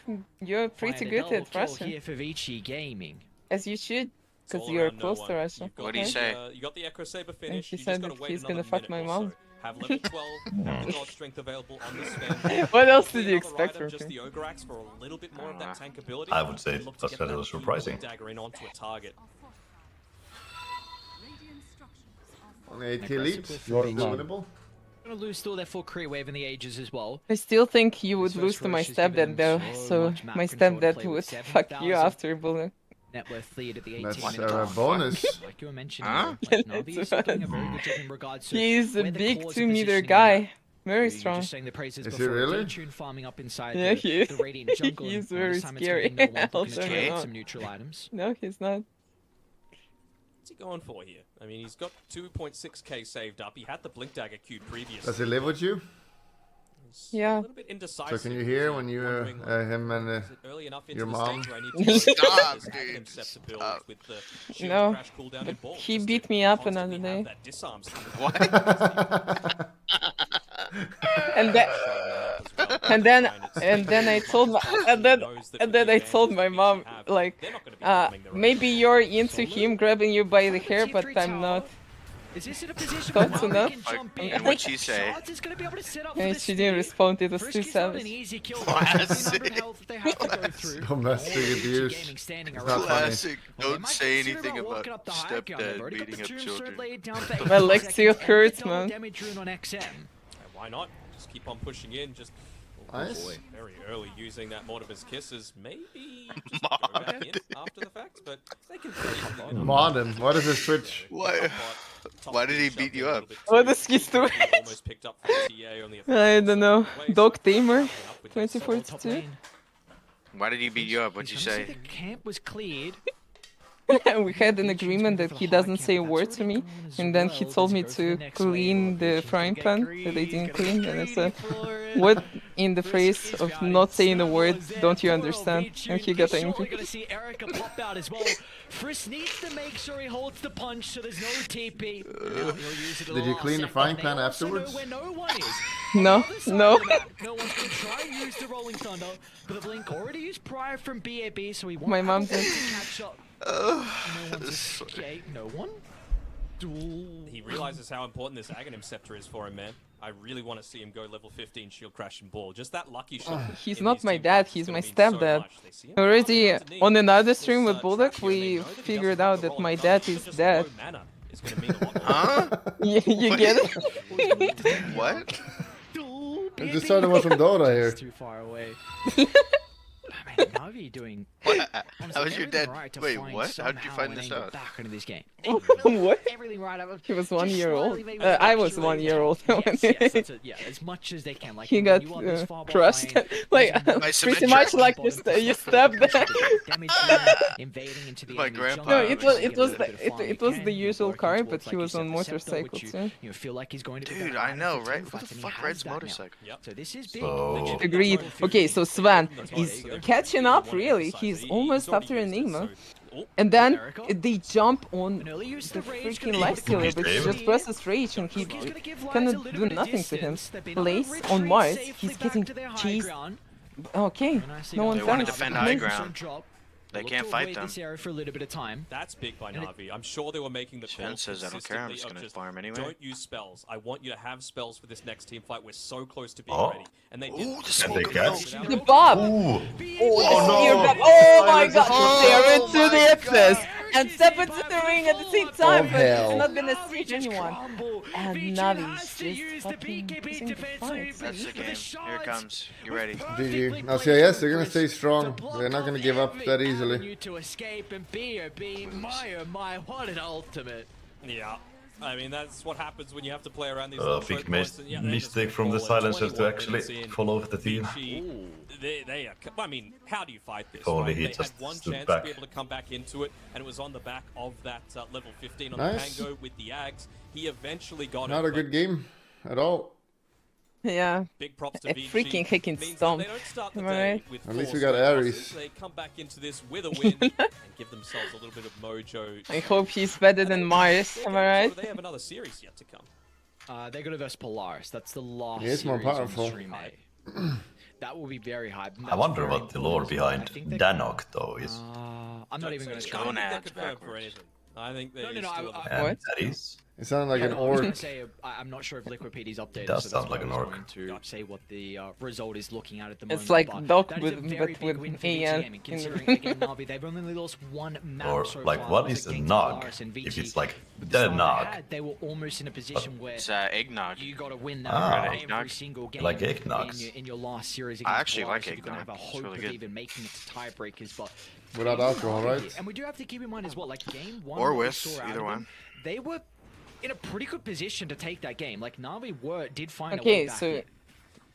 [SPEAKER 1] you're pretty
[SPEAKER 4] find a
[SPEAKER 1] good
[SPEAKER 4] double
[SPEAKER 1] at
[SPEAKER 4] kill
[SPEAKER 1] Russian,
[SPEAKER 4] here for Vici Gaming.
[SPEAKER 1] as you should,
[SPEAKER 6] It's all
[SPEAKER 1] because you're
[SPEAKER 6] around no
[SPEAKER 1] close
[SPEAKER 6] one.
[SPEAKER 1] to Russia.
[SPEAKER 6] You've got
[SPEAKER 3] What do you
[SPEAKER 6] the,
[SPEAKER 3] say?
[SPEAKER 6] You got the Echo Saber finish.
[SPEAKER 1] he
[SPEAKER 6] You
[SPEAKER 1] said
[SPEAKER 6] just gotta
[SPEAKER 1] that
[SPEAKER 6] wait
[SPEAKER 1] he's gonna
[SPEAKER 6] another
[SPEAKER 1] fuck
[SPEAKER 6] minute
[SPEAKER 1] my
[SPEAKER 6] or
[SPEAKER 1] mom.
[SPEAKER 6] so. Have level 12, have the dodge strength available on this man.
[SPEAKER 1] What else did you
[SPEAKER 6] Another
[SPEAKER 1] expect
[SPEAKER 6] item,
[SPEAKER 1] from
[SPEAKER 6] just
[SPEAKER 1] him?
[SPEAKER 6] the Ogre Axe for a little bit more of that tank ability.
[SPEAKER 5] I would say
[SPEAKER 6] And look to
[SPEAKER 5] that's
[SPEAKER 6] get
[SPEAKER 5] rather
[SPEAKER 6] that
[SPEAKER 5] surprising.
[SPEAKER 6] dagger in onto a target.
[SPEAKER 2] On AT Elite. Winnable.
[SPEAKER 4] Gonna lose still their full career wave in the ages as well.
[SPEAKER 1] I still think you would
[SPEAKER 4] His
[SPEAKER 1] lose
[SPEAKER 4] first
[SPEAKER 1] to my
[SPEAKER 4] rush has given
[SPEAKER 1] stepdad though,
[SPEAKER 4] him so
[SPEAKER 1] so
[SPEAKER 4] much map
[SPEAKER 1] my
[SPEAKER 4] control to
[SPEAKER 1] stepdad
[SPEAKER 4] play
[SPEAKER 1] would
[SPEAKER 4] with.
[SPEAKER 1] fuck you
[SPEAKER 4] 7,000
[SPEAKER 1] after Bullet.
[SPEAKER 4] Net worth lead at the 18
[SPEAKER 2] That's
[SPEAKER 4] minute
[SPEAKER 2] a
[SPEAKER 4] mark.
[SPEAKER 2] bonus.
[SPEAKER 4] Like you were mentioning,
[SPEAKER 3] Huh?
[SPEAKER 4] like Navi is doing a very good job in regards to
[SPEAKER 1] He's a
[SPEAKER 4] where the
[SPEAKER 1] big
[SPEAKER 4] claws are
[SPEAKER 1] 2 meter
[SPEAKER 4] positioning
[SPEAKER 1] guy,
[SPEAKER 4] them.
[SPEAKER 1] very
[SPEAKER 4] You
[SPEAKER 1] strong.
[SPEAKER 4] just saying the praises
[SPEAKER 2] Is he
[SPEAKER 4] before.
[SPEAKER 2] really?
[SPEAKER 4] D-Tune farming up inside
[SPEAKER 1] Yeah,
[SPEAKER 4] the,
[SPEAKER 1] he is.
[SPEAKER 4] the Radiant jungle. and
[SPEAKER 1] He's
[SPEAKER 4] well,
[SPEAKER 1] very
[SPEAKER 4] this time it's
[SPEAKER 1] scary.
[SPEAKER 4] gonna be no one
[SPEAKER 1] I'll
[SPEAKER 4] looking
[SPEAKER 1] tell
[SPEAKER 4] to
[SPEAKER 1] you
[SPEAKER 4] trade
[SPEAKER 1] that.
[SPEAKER 4] some neutral items.
[SPEAKER 1] No, he's not.
[SPEAKER 6] What's he going for here? I mean, he's got 2.6k saved up. He had the Blink Dagger Q previously.
[SPEAKER 2] Does he live with you?
[SPEAKER 6] He's
[SPEAKER 1] Yeah.
[SPEAKER 6] A little bit indecisive.
[SPEAKER 2] So can you hear
[SPEAKER 6] He's
[SPEAKER 2] when you,
[SPEAKER 6] wondering, like,
[SPEAKER 2] him and
[SPEAKER 6] is it early enough into
[SPEAKER 2] your
[SPEAKER 6] the
[SPEAKER 2] mom?
[SPEAKER 6] stage where I need to go
[SPEAKER 3] Stop,
[SPEAKER 6] for this
[SPEAKER 3] dude.
[SPEAKER 6] Aghanim Scepter build
[SPEAKER 3] Stop.
[SPEAKER 6] with the shield
[SPEAKER 1] No,
[SPEAKER 6] crash cooldown
[SPEAKER 1] but
[SPEAKER 6] in ball,
[SPEAKER 1] he
[SPEAKER 6] just
[SPEAKER 1] beat
[SPEAKER 6] to
[SPEAKER 1] me up
[SPEAKER 6] constantly
[SPEAKER 1] another
[SPEAKER 6] have
[SPEAKER 1] day.
[SPEAKER 6] that disarm skill.
[SPEAKER 3] What?
[SPEAKER 1] And then and then I told my and then I told my mom, like, maybe you're into him grabbing you by the hair, but I'm not.
[SPEAKER 4] Is this in a position
[SPEAKER 1] Thoughts
[SPEAKER 4] where
[SPEAKER 1] enough?
[SPEAKER 4] Navi can jump in?
[SPEAKER 3] And what'd she say?
[SPEAKER 4] Shots is gonna be able to set up for
[SPEAKER 1] And
[SPEAKER 4] the
[SPEAKER 1] she didn't
[SPEAKER 4] steal.
[SPEAKER 1] respond. It was
[SPEAKER 4] Frisk
[SPEAKER 1] too
[SPEAKER 4] is not an
[SPEAKER 1] savage.
[SPEAKER 4] easy kill.
[SPEAKER 3] Classic.
[SPEAKER 4] 300 health they have to go through.
[SPEAKER 2] Domestic
[SPEAKER 4] All
[SPEAKER 2] abuse.
[SPEAKER 4] Gaming standing
[SPEAKER 2] It's
[SPEAKER 4] around.
[SPEAKER 2] not funny.
[SPEAKER 3] Classic.
[SPEAKER 4] Well, they
[SPEAKER 3] Don't
[SPEAKER 4] might
[SPEAKER 3] say
[SPEAKER 4] consider
[SPEAKER 3] anything about
[SPEAKER 4] walking up the high ground. They've
[SPEAKER 3] stepdad
[SPEAKER 4] already got
[SPEAKER 3] beating
[SPEAKER 4] the
[SPEAKER 3] up
[SPEAKER 4] tombstone
[SPEAKER 3] children.
[SPEAKER 4] laid down for 8
[SPEAKER 1] Well, Lexio
[SPEAKER 4] seconds, and the
[SPEAKER 1] hurts,
[SPEAKER 4] double
[SPEAKER 1] man.
[SPEAKER 4] damage rune on XM.
[SPEAKER 6] Why not? Just keep on pushing in. Just
[SPEAKER 2] Nice.
[SPEAKER 6] very early using that Mortimer's kisses. Maybe just go back in after the fact, but they can very easily get
[SPEAKER 2] Mod him. What is his Twitch?
[SPEAKER 3] Why? Why did he beat you up?
[SPEAKER 1] What does he do?
[SPEAKER 6] Almost picked up from TA, only a
[SPEAKER 1] I don't know. Dog Tamer,
[SPEAKER 6] Up with this.
[SPEAKER 1] 2042.
[SPEAKER 3] Why did he beat you up? What'd you say?
[SPEAKER 4] The camp was cleared.
[SPEAKER 1] We had an agreement that he doesn't say a word to me, and then he told me to clean the frying pan that I didn't clean, and I said, "What in the phrase of not saying a word don't you understand?" And he got angry.
[SPEAKER 4] Gonna see Erica pop out as well. Frisk needs to make sure he holds the punch so there's no TP.
[SPEAKER 2] Did you clean the frying pan afterwards?
[SPEAKER 4] Where no one is.
[SPEAKER 1] No,
[SPEAKER 4] Other side
[SPEAKER 1] no.
[SPEAKER 4] of the map, no one's gonna try and use the Rolling Thunder, but the Blink already used prior from BAB, so he won't
[SPEAKER 1] My
[SPEAKER 4] have
[SPEAKER 1] mom
[SPEAKER 4] a way
[SPEAKER 1] did.
[SPEAKER 4] to catch up. Okay, no one?
[SPEAKER 6] He realizes how important this Aghanim Scepter is for him, man. I really want to see him go level 15 shield crash and ball. Just that lucky shot.
[SPEAKER 1] He's
[SPEAKER 6] in
[SPEAKER 1] not
[SPEAKER 6] these
[SPEAKER 1] my
[SPEAKER 6] team
[SPEAKER 1] dad,
[SPEAKER 6] fights is
[SPEAKER 1] he's
[SPEAKER 6] gonna
[SPEAKER 1] my
[SPEAKER 6] mean so
[SPEAKER 1] stepdad.
[SPEAKER 6] much. They see him
[SPEAKER 1] Already
[SPEAKER 6] underneath.
[SPEAKER 1] on another
[SPEAKER 6] This,
[SPEAKER 1] stream with Bulldog,
[SPEAKER 6] Trash here, and they
[SPEAKER 1] we
[SPEAKER 6] know that he
[SPEAKER 1] figured
[SPEAKER 6] doesn't have
[SPEAKER 1] out
[SPEAKER 6] the
[SPEAKER 1] that my
[SPEAKER 6] Rolling
[SPEAKER 1] dad
[SPEAKER 6] Thunder,
[SPEAKER 1] is
[SPEAKER 6] so just
[SPEAKER 1] dead.
[SPEAKER 6] low mana is gonna mean a lot more.
[SPEAKER 3] Huh?
[SPEAKER 1] You get it?
[SPEAKER 3] What?
[SPEAKER 2] I just thought it was from Dota here.
[SPEAKER 4] Too far away. I mean, Navi doing.
[SPEAKER 3] What?
[SPEAKER 4] honestly,
[SPEAKER 3] How was your
[SPEAKER 4] everything
[SPEAKER 3] dad?
[SPEAKER 4] right to
[SPEAKER 3] Wait,
[SPEAKER 4] find
[SPEAKER 3] what? How did you
[SPEAKER 4] somehow
[SPEAKER 3] find
[SPEAKER 4] an
[SPEAKER 3] this
[SPEAKER 4] angle
[SPEAKER 3] out?
[SPEAKER 4] Back into this game.
[SPEAKER 1] What?
[SPEAKER 4] Everything right up.
[SPEAKER 1] He was 1
[SPEAKER 4] just
[SPEAKER 1] year old.
[SPEAKER 4] slightly maybe
[SPEAKER 1] I was
[SPEAKER 4] extra
[SPEAKER 1] 1 year old.
[SPEAKER 4] Yes, yes, that's it. Yeah, as much as they can. Like
[SPEAKER 1] He
[SPEAKER 4] when
[SPEAKER 1] got
[SPEAKER 4] you are this far
[SPEAKER 1] crushed.
[SPEAKER 4] behind,
[SPEAKER 1] Like
[SPEAKER 4] there's
[SPEAKER 3] By
[SPEAKER 1] pretty
[SPEAKER 3] symmetric.
[SPEAKER 1] much like
[SPEAKER 4] bottom,
[SPEAKER 1] you
[SPEAKER 4] it's not
[SPEAKER 1] stabbed
[SPEAKER 4] because
[SPEAKER 1] them.
[SPEAKER 4] of the damage being invading into the
[SPEAKER 3] My
[SPEAKER 4] enemy
[SPEAKER 3] grandpa
[SPEAKER 1] No,
[SPEAKER 4] jungle,
[SPEAKER 1] it
[SPEAKER 3] was-
[SPEAKER 1] was
[SPEAKER 4] trying to
[SPEAKER 1] it
[SPEAKER 4] get a
[SPEAKER 1] was
[SPEAKER 4] little bit
[SPEAKER 1] the
[SPEAKER 4] of farm
[SPEAKER 1] it
[SPEAKER 4] you
[SPEAKER 1] was
[SPEAKER 4] can,
[SPEAKER 1] the
[SPEAKER 4] you're
[SPEAKER 1] usual
[SPEAKER 4] working
[SPEAKER 1] car,
[SPEAKER 4] towards,
[SPEAKER 1] but
[SPEAKER 4] like
[SPEAKER 1] he
[SPEAKER 4] you
[SPEAKER 1] was
[SPEAKER 4] said,
[SPEAKER 1] on
[SPEAKER 4] the Scepter,
[SPEAKER 1] motorcycle
[SPEAKER 4] which
[SPEAKER 1] too.
[SPEAKER 4] you feel like he's going to be
[SPEAKER 3] Dude,
[SPEAKER 4] better
[SPEAKER 3] I
[SPEAKER 4] at
[SPEAKER 3] know,
[SPEAKER 4] if it's
[SPEAKER 3] right?
[SPEAKER 4] in
[SPEAKER 3] Who the
[SPEAKER 4] fight, and he
[SPEAKER 3] fuck
[SPEAKER 4] has
[SPEAKER 3] rides
[SPEAKER 4] that now.
[SPEAKER 3] motorcycle?
[SPEAKER 6] Yep.
[SPEAKER 4] So this is big.
[SPEAKER 5] So-
[SPEAKER 1] Agreed. Okay, so Sven is catching up really. He's almost after Enigma. And then they jump on
[SPEAKER 4] An early use
[SPEAKER 1] the
[SPEAKER 4] of rage
[SPEAKER 1] freaking
[SPEAKER 4] gonna
[SPEAKER 1] life
[SPEAKER 4] be
[SPEAKER 1] stealer, but he
[SPEAKER 5] brave.
[SPEAKER 1] just presses rage and he
[SPEAKER 4] He's gonna give Lions a
[SPEAKER 1] cannot
[SPEAKER 4] little
[SPEAKER 1] do
[SPEAKER 4] bit of
[SPEAKER 1] nothing to him.
[SPEAKER 4] distance. They've been on a
[SPEAKER 1] Place on
[SPEAKER 4] retreat
[SPEAKER 1] Mars,
[SPEAKER 4] safely
[SPEAKER 1] he's
[SPEAKER 4] back
[SPEAKER 1] getting
[SPEAKER 4] to their high
[SPEAKER 1] chased.
[SPEAKER 4] ground.
[SPEAKER 1] Okay,
[SPEAKER 4] And I see
[SPEAKER 1] no
[SPEAKER 4] guys
[SPEAKER 1] one
[SPEAKER 3] They wanna
[SPEAKER 1] thanks.
[SPEAKER 3] defend
[SPEAKER 1] Amazing.
[SPEAKER 3] high ground.
[SPEAKER 4] Drop.
[SPEAKER 3] They
[SPEAKER 4] Look
[SPEAKER 3] can't
[SPEAKER 4] to
[SPEAKER 3] fight
[SPEAKER 4] avoid
[SPEAKER 3] them.
[SPEAKER 4] this area for a little bit of time.
[SPEAKER 6] That's big by
[SPEAKER 4] And it-
[SPEAKER 6] Navi. I'm sure they were making the
[SPEAKER 3] Shen
[SPEAKER 6] call
[SPEAKER 3] says, "I don't care, I'm just
[SPEAKER 6] consistently
[SPEAKER 3] gonna
[SPEAKER 6] of
[SPEAKER 3] farm anyway."
[SPEAKER 6] Don't use spells. I want you to have spells for this next team fight. We're so close to being
[SPEAKER 5] Oh.
[SPEAKER 6] ready. And they did.
[SPEAKER 3] Ooh, the
[SPEAKER 5] they
[SPEAKER 3] smoke
[SPEAKER 5] catch?
[SPEAKER 3] of
[SPEAKER 1] The Bob!
[SPEAKER 5] Ooh.
[SPEAKER 1] Oh,
[SPEAKER 5] Oh,
[SPEAKER 1] the
[SPEAKER 5] no.
[SPEAKER 1] spear back. Oh my
[SPEAKER 2] Silence
[SPEAKER 1] god!
[SPEAKER 2] is
[SPEAKER 1] Stare
[SPEAKER 3] Oh
[SPEAKER 1] into
[SPEAKER 3] my
[SPEAKER 1] the abyss
[SPEAKER 3] God.
[SPEAKER 1] and step into the ring at the same time,
[SPEAKER 2] Oh,
[SPEAKER 1] but
[SPEAKER 2] hell.
[SPEAKER 1] it's not gonna save anyone. And Navi's just fucking losing the fight.
[SPEAKER 3] That's the game. Here it comes. You ready?
[SPEAKER 2] GG. Now CIS, they're gonna stay strong. They're not gonna give up that easily.
[SPEAKER 4] To escape and be my, what an ultimate.
[SPEAKER 6] Yeah. I mean, that's what happens when you have to play around these
[SPEAKER 5] A
[SPEAKER 6] little
[SPEAKER 5] big
[SPEAKER 6] choke points, and, yeah, they just
[SPEAKER 5] mistake from the
[SPEAKER 6] fall at
[SPEAKER 5] silencers to
[SPEAKER 6] 21
[SPEAKER 5] actually
[SPEAKER 6] minutes in.
[SPEAKER 5] follow the team.
[SPEAKER 6] Vici, they are. I mean, how do you fight this?
[SPEAKER 5] Only
[SPEAKER 6] right?
[SPEAKER 5] he
[SPEAKER 6] They had
[SPEAKER 5] just
[SPEAKER 6] one
[SPEAKER 5] stood
[SPEAKER 6] chance
[SPEAKER 5] back.
[SPEAKER 6] to be able to come back into it, and it was on the back of that level 15 on
[SPEAKER 2] Nice.
[SPEAKER 6] the Pango with the Ags. He eventually got
[SPEAKER 2] Not
[SPEAKER 6] it.
[SPEAKER 2] a good game at all.
[SPEAKER 1] Yeah.
[SPEAKER 6] Big props to
[SPEAKER 1] A
[SPEAKER 6] Vici.
[SPEAKER 1] freaking kicking
[SPEAKER 6] Means that
[SPEAKER 1] stomp.
[SPEAKER 6] they don't start the
[SPEAKER 1] Am I
[SPEAKER 6] day
[SPEAKER 1] right?
[SPEAKER 6] with
[SPEAKER 2] At least
[SPEAKER 6] 4
[SPEAKER 2] we got
[SPEAKER 6] straight
[SPEAKER 2] Ares.
[SPEAKER 6] losses. They come back into this with a win and give themselves a little bit of mojo.
[SPEAKER 1] I hope he's better than Mars. Am I right?
[SPEAKER 6] They have another series yet to come.
[SPEAKER 4] They're gonna verse Polaris. That's the last.
[SPEAKER 2] He is more
[SPEAKER 4] series on
[SPEAKER 2] powerful.
[SPEAKER 4] Stream A. That will be very hype. and
[SPEAKER 5] I
[SPEAKER 4] that's
[SPEAKER 5] wonder
[SPEAKER 4] very
[SPEAKER 5] what the
[SPEAKER 4] important
[SPEAKER 5] lore
[SPEAKER 4] as well.
[SPEAKER 5] behind
[SPEAKER 4] I think they-
[SPEAKER 5] Danok though is.
[SPEAKER 4] I'm not even gonna
[SPEAKER 6] I
[SPEAKER 4] try.
[SPEAKER 6] don't think they're
[SPEAKER 3] Gonads
[SPEAKER 6] confirmed for
[SPEAKER 3] backwards.
[SPEAKER 6] anything. I think they
[SPEAKER 4] No,
[SPEAKER 6] still
[SPEAKER 4] I-
[SPEAKER 6] have a-
[SPEAKER 5] And
[SPEAKER 1] What?
[SPEAKER 5] that is.
[SPEAKER 2] It sounded like an
[SPEAKER 4] I was gonna
[SPEAKER 2] orc.
[SPEAKER 4] say, I'm not sure if Liquid PD's updated.
[SPEAKER 5] does
[SPEAKER 4] so that's
[SPEAKER 5] sound like
[SPEAKER 4] why
[SPEAKER 5] an
[SPEAKER 4] I was
[SPEAKER 5] orc.
[SPEAKER 4] going to say what the result is looking at the moment.
[SPEAKER 1] It's like
[SPEAKER 4] but
[SPEAKER 1] Doc
[SPEAKER 4] that is a
[SPEAKER 1] with-
[SPEAKER 4] very
[SPEAKER 1] but
[SPEAKER 4] big
[SPEAKER 1] with
[SPEAKER 4] win for
[SPEAKER 1] AN
[SPEAKER 4] VGM,
[SPEAKER 1] in
[SPEAKER 4] considering
[SPEAKER 1] the-
[SPEAKER 4] again Navi they've only lost one map
[SPEAKER 5] Or
[SPEAKER 4] so
[SPEAKER 5] like
[SPEAKER 4] far.
[SPEAKER 5] what
[SPEAKER 4] That was
[SPEAKER 5] is a
[SPEAKER 4] against
[SPEAKER 5] nog?
[SPEAKER 4] Polaris and
[SPEAKER 5] If
[SPEAKER 4] VG.
[SPEAKER 5] it's like
[SPEAKER 4] With
[SPEAKER 5] the
[SPEAKER 4] start they
[SPEAKER 5] nog.
[SPEAKER 4] had, they were almost in a position where
[SPEAKER 3] It's eggnog.
[SPEAKER 4] you got to win that
[SPEAKER 5] Ah.
[SPEAKER 4] every
[SPEAKER 3] Eggnog.
[SPEAKER 4] single game.
[SPEAKER 5] Like eggnogs.
[SPEAKER 4] in your last series.
[SPEAKER 3] I
[SPEAKER 4] against
[SPEAKER 3] actually
[SPEAKER 4] Polaris,
[SPEAKER 3] like
[SPEAKER 4] if you're gonna have a
[SPEAKER 3] eggnog. It's
[SPEAKER 4] hope
[SPEAKER 3] really
[SPEAKER 4] of
[SPEAKER 3] good.
[SPEAKER 4] even making it to tiebreakers, but
[SPEAKER 2] Without alcohol, right?
[SPEAKER 4] and we do have to keep in mind as well, like game one
[SPEAKER 3] Or
[SPEAKER 4] that we
[SPEAKER 3] with,
[SPEAKER 4] saw out
[SPEAKER 3] either
[SPEAKER 4] of
[SPEAKER 3] one.
[SPEAKER 4] them, they were in a pretty good position to take that game. Like Navi did find a way
[SPEAKER 1] Okay,
[SPEAKER 4] back
[SPEAKER 1] so
[SPEAKER 4] in.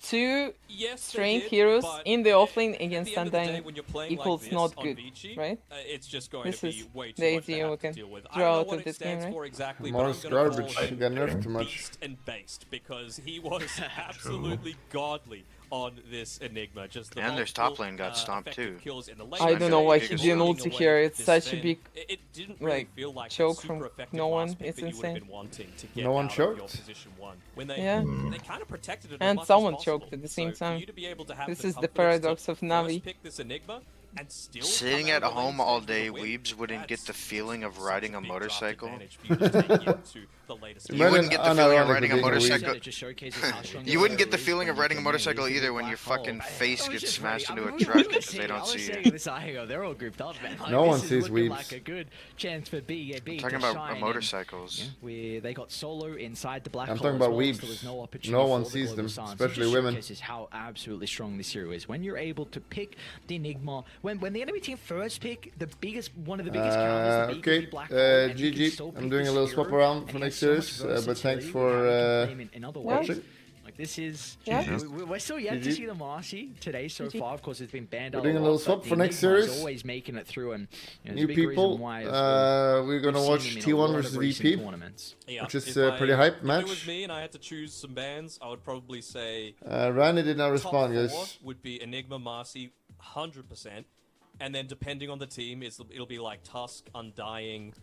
[SPEAKER 1] two
[SPEAKER 6] Yes, they
[SPEAKER 1] strength
[SPEAKER 6] did,
[SPEAKER 1] heroes
[SPEAKER 6] but
[SPEAKER 1] in the offlane
[SPEAKER 6] at the
[SPEAKER 1] against
[SPEAKER 6] end of the day,
[SPEAKER 1] Undying
[SPEAKER 6] when you're playing like
[SPEAKER 1] equals
[SPEAKER 6] this
[SPEAKER 1] not
[SPEAKER 6] on
[SPEAKER 1] good,
[SPEAKER 6] Vici,
[SPEAKER 1] right?
[SPEAKER 6] It's just going
[SPEAKER 1] This
[SPEAKER 6] to
[SPEAKER 1] is
[SPEAKER 6] be way
[SPEAKER 1] the
[SPEAKER 6] too much to
[SPEAKER 1] idea we
[SPEAKER 6] have to
[SPEAKER 1] can
[SPEAKER 6] deal with. I
[SPEAKER 1] draw
[SPEAKER 6] don't know
[SPEAKER 1] out
[SPEAKER 6] what
[SPEAKER 1] of
[SPEAKER 6] it
[SPEAKER 1] this game,
[SPEAKER 6] stands
[SPEAKER 1] right?
[SPEAKER 6] for exactly,
[SPEAKER 2] Mars
[SPEAKER 6] but I'm gonna
[SPEAKER 2] garbage.
[SPEAKER 6] call
[SPEAKER 2] You got nerfed
[SPEAKER 6] him
[SPEAKER 2] too much.
[SPEAKER 6] Beast and based because he was absolutely godly on this Enigma. Just the
[SPEAKER 3] And their
[SPEAKER 6] multiple,
[SPEAKER 3] top lane got stomped
[SPEAKER 6] effective
[SPEAKER 3] too.
[SPEAKER 6] kills in the lane.
[SPEAKER 1] I don't know why he
[SPEAKER 3] Biggest
[SPEAKER 1] didn't
[SPEAKER 3] one.
[SPEAKER 1] ulti here. It's such a big
[SPEAKER 6] It didn't really
[SPEAKER 1] like,
[SPEAKER 6] feel like
[SPEAKER 1] choke
[SPEAKER 6] a super
[SPEAKER 1] from
[SPEAKER 6] effective
[SPEAKER 1] no one.
[SPEAKER 6] last pick
[SPEAKER 1] It's
[SPEAKER 6] that you would have
[SPEAKER 1] insane.
[SPEAKER 6] been wanting to get
[SPEAKER 2] No one
[SPEAKER 6] out of your
[SPEAKER 2] choked?
[SPEAKER 6] position one. When they
[SPEAKER 1] Yeah.
[SPEAKER 6] they kind of protected it
[SPEAKER 1] And
[SPEAKER 6] as much
[SPEAKER 1] someone
[SPEAKER 6] as possible.
[SPEAKER 1] choked at the same
[SPEAKER 6] So
[SPEAKER 1] time.
[SPEAKER 6] For you to be able to have
[SPEAKER 1] This
[SPEAKER 6] the
[SPEAKER 1] is the
[SPEAKER 6] confidence to
[SPEAKER 1] paradox of
[SPEAKER 6] first
[SPEAKER 1] Navi.
[SPEAKER 6] pick this Enigma and still
[SPEAKER 3] Sitting
[SPEAKER 6] come
[SPEAKER 3] at
[SPEAKER 6] out of the
[SPEAKER 3] home
[SPEAKER 6] lane
[SPEAKER 3] all
[SPEAKER 6] stage
[SPEAKER 3] day,
[SPEAKER 6] with a win,
[SPEAKER 3] weebs wouldn't get
[SPEAKER 6] that's
[SPEAKER 3] the feeling of
[SPEAKER 6] such
[SPEAKER 3] riding a
[SPEAKER 6] big draft
[SPEAKER 3] motorcycle.
[SPEAKER 6] advantage for you to take into the latest
[SPEAKER 3] You
[SPEAKER 2] Imagine
[SPEAKER 3] wouldn't get the feeling of
[SPEAKER 2] unironically
[SPEAKER 3] riding a
[SPEAKER 2] being a weeb.
[SPEAKER 3] motorcycle.
[SPEAKER 4] It just showcases how strong
[SPEAKER 3] You wouldn't
[SPEAKER 4] the
[SPEAKER 3] get the
[SPEAKER 4] is
[SPEAKER 3] feeling
[SPEAKER 4] when
[SPEAKER 3] of
[SPEAKER 4] you
[SPEAKER 3] riding a
[SPEAKER 4] can
[SPEAKER 3] motorcycle
[SPEAKER 4] manage
[SPEAKER 3] either
[SPEAKER 4] the
[SPEAKER 3] when your
[SPEAKER 4] black hole.
[SPEAKER 3] fucking
[SPEAKER 4] I
[SPEAKER 3] face
[SPEAKER 4] was
[SPEAKER 3] gets
[SPEAKER 4] just
[SPEAKER 3] smashed
[SPEAKER 4] ready.
[SPEAKER 3] into a
[SPEAKER 4] I'm
[SPEAKER 3] truck
[SPEAKER 4] really
[SPEAKER 3] because they
[SPEAKER 4] seeing-
[SPEAKER 3] don't
[SPEAKER 4] I was
[SPEAKER 3] see
[SPEAKER 4] saying
[SPEAKER 3] you.
[SPEAKER 4] this, they're all grouped up, man. Like,
[SPEAKER 2] No one
[SPEAKER 4] this is
[SPEAKER 2] sees
[SPEAKER 4] looking
[SPEAKER 2] weebs.
[SPEAKER 4] like a good chance for BAB
[SPEAKER 3] Talking
[SPEAKER 4] to
[SPEAKER 3] about
[SPEAKER 4] shine, and,
[SPEAKER 3] motorcycles.
[SPEAKER 4] yeah, they got solo inside the black
[SPEAKER 2] I'm
[SPEAKER 4] hole
[SPEAKER 2] talking
[SPEAKER 4] as
[SPEAKER 2] about
[SPEAKER 4] well, so
[SPEAKER 2] weebs.
[SPEAKER 4] there was no opportunity
[SPEAKER 2] No one
[SPEAKER 4] for the
[SPEAKER 2] sees
[SPEAKER 4] global
[SPEAKER 2] them,
[SPEAKER 4] silence. It
[SPEAKER 2] especially
[SPEAKER 4] just
[SPEAKER 2] women.
[SPEAKER 4] showcases how absolutely strong this hero is. When you're able to pick the Enigma, when the enemy team first pick one of the biggest counters, the
[SPEAKER 2] Okay,
[SPEAKER 4] BKB black hole, and you can
[SPEAKER 2] GG.
[SPEAKER 4] still
[SPEAKER 2] I'm
[SPEAKER 4] pick
[SPEAKER 2] doing a
[SPEAKER 4] this
[SPEAKER 2] little swap
[SPEAKER 4] hero,
[SPEAKER 2] around
[SPEAKER 4] and
[SPEAKER 2] for
[SPEAKER 4] he
[SPEAKER 2] next
[SPEAKER 4] has so much
[SPEAKER 2] series, but thanks
[SPEAKER 4] versatility
[SPEAKER 2] for
[SPEAKER 4] with how he can play him in other ways.
[SPEAKER 2] watching.
[SPEAKER 4] Like this is,
[SPEAKER 1] Yeah.
[SPEAKER 4] we're still yet to
[SPEAKER 2] GG.
[SPEAKER 4] see the Marcy today so
[SPEAKER 1] GG.
[SPEAKER 4] far. Of course, it's been banned
[SPEAKER 2] We're
[SPEAKER 4] out
[SPEAKER 2] doing a
[SPEAKER 4] lot,
[SPEAKER 2] little
[SPEAKER 4] but
[SPEAKER 2] swap
[SPEAKER 4] the
[SPEAKER 2] for next
[SPEAKER 4] Enigma is
[SPEAKER 2] series.
[SPEAKER 4] always making it through, and there's
[SPEAKER 2] New
[SPEAKER 4] a big
[SPEAKER 2] people.
[SPEAKER 4] reason why.
[SPEAKER 2] We're gonna
[SPEAKER 4] we've
[SPEAKER 2] watch
[SPEAKER 4] seen him in a
[SPEAKER 2] T1
[SPEAKER 4] lot of
[SPEAKER 2] versus
[SPEAKER 4] recent
[SPEAKER 2] VP.
[SPEAKER 4] tournaments.
[SPEAKER 6] Yeah,
[SPEAKER 2] Which is,
[SPEAKER 6] if
[SPEAKER 2] pretty hype
[SPEAKER 6] If
[SPEAKER 2] match.
[SPEAKER 6] it was me and I had to choose some bands, I would probably say
[SPEAKER 2] Randy did not
[SPEAKER 6] top
[SPEAKER 2] respond,
[SPEAKER 6] 4
[SPEAKER 2] guys.
[SPEAKER 6] would be Enigma, Marcy, 100%. And then depending on the team, it'll be like Tusk, Undying,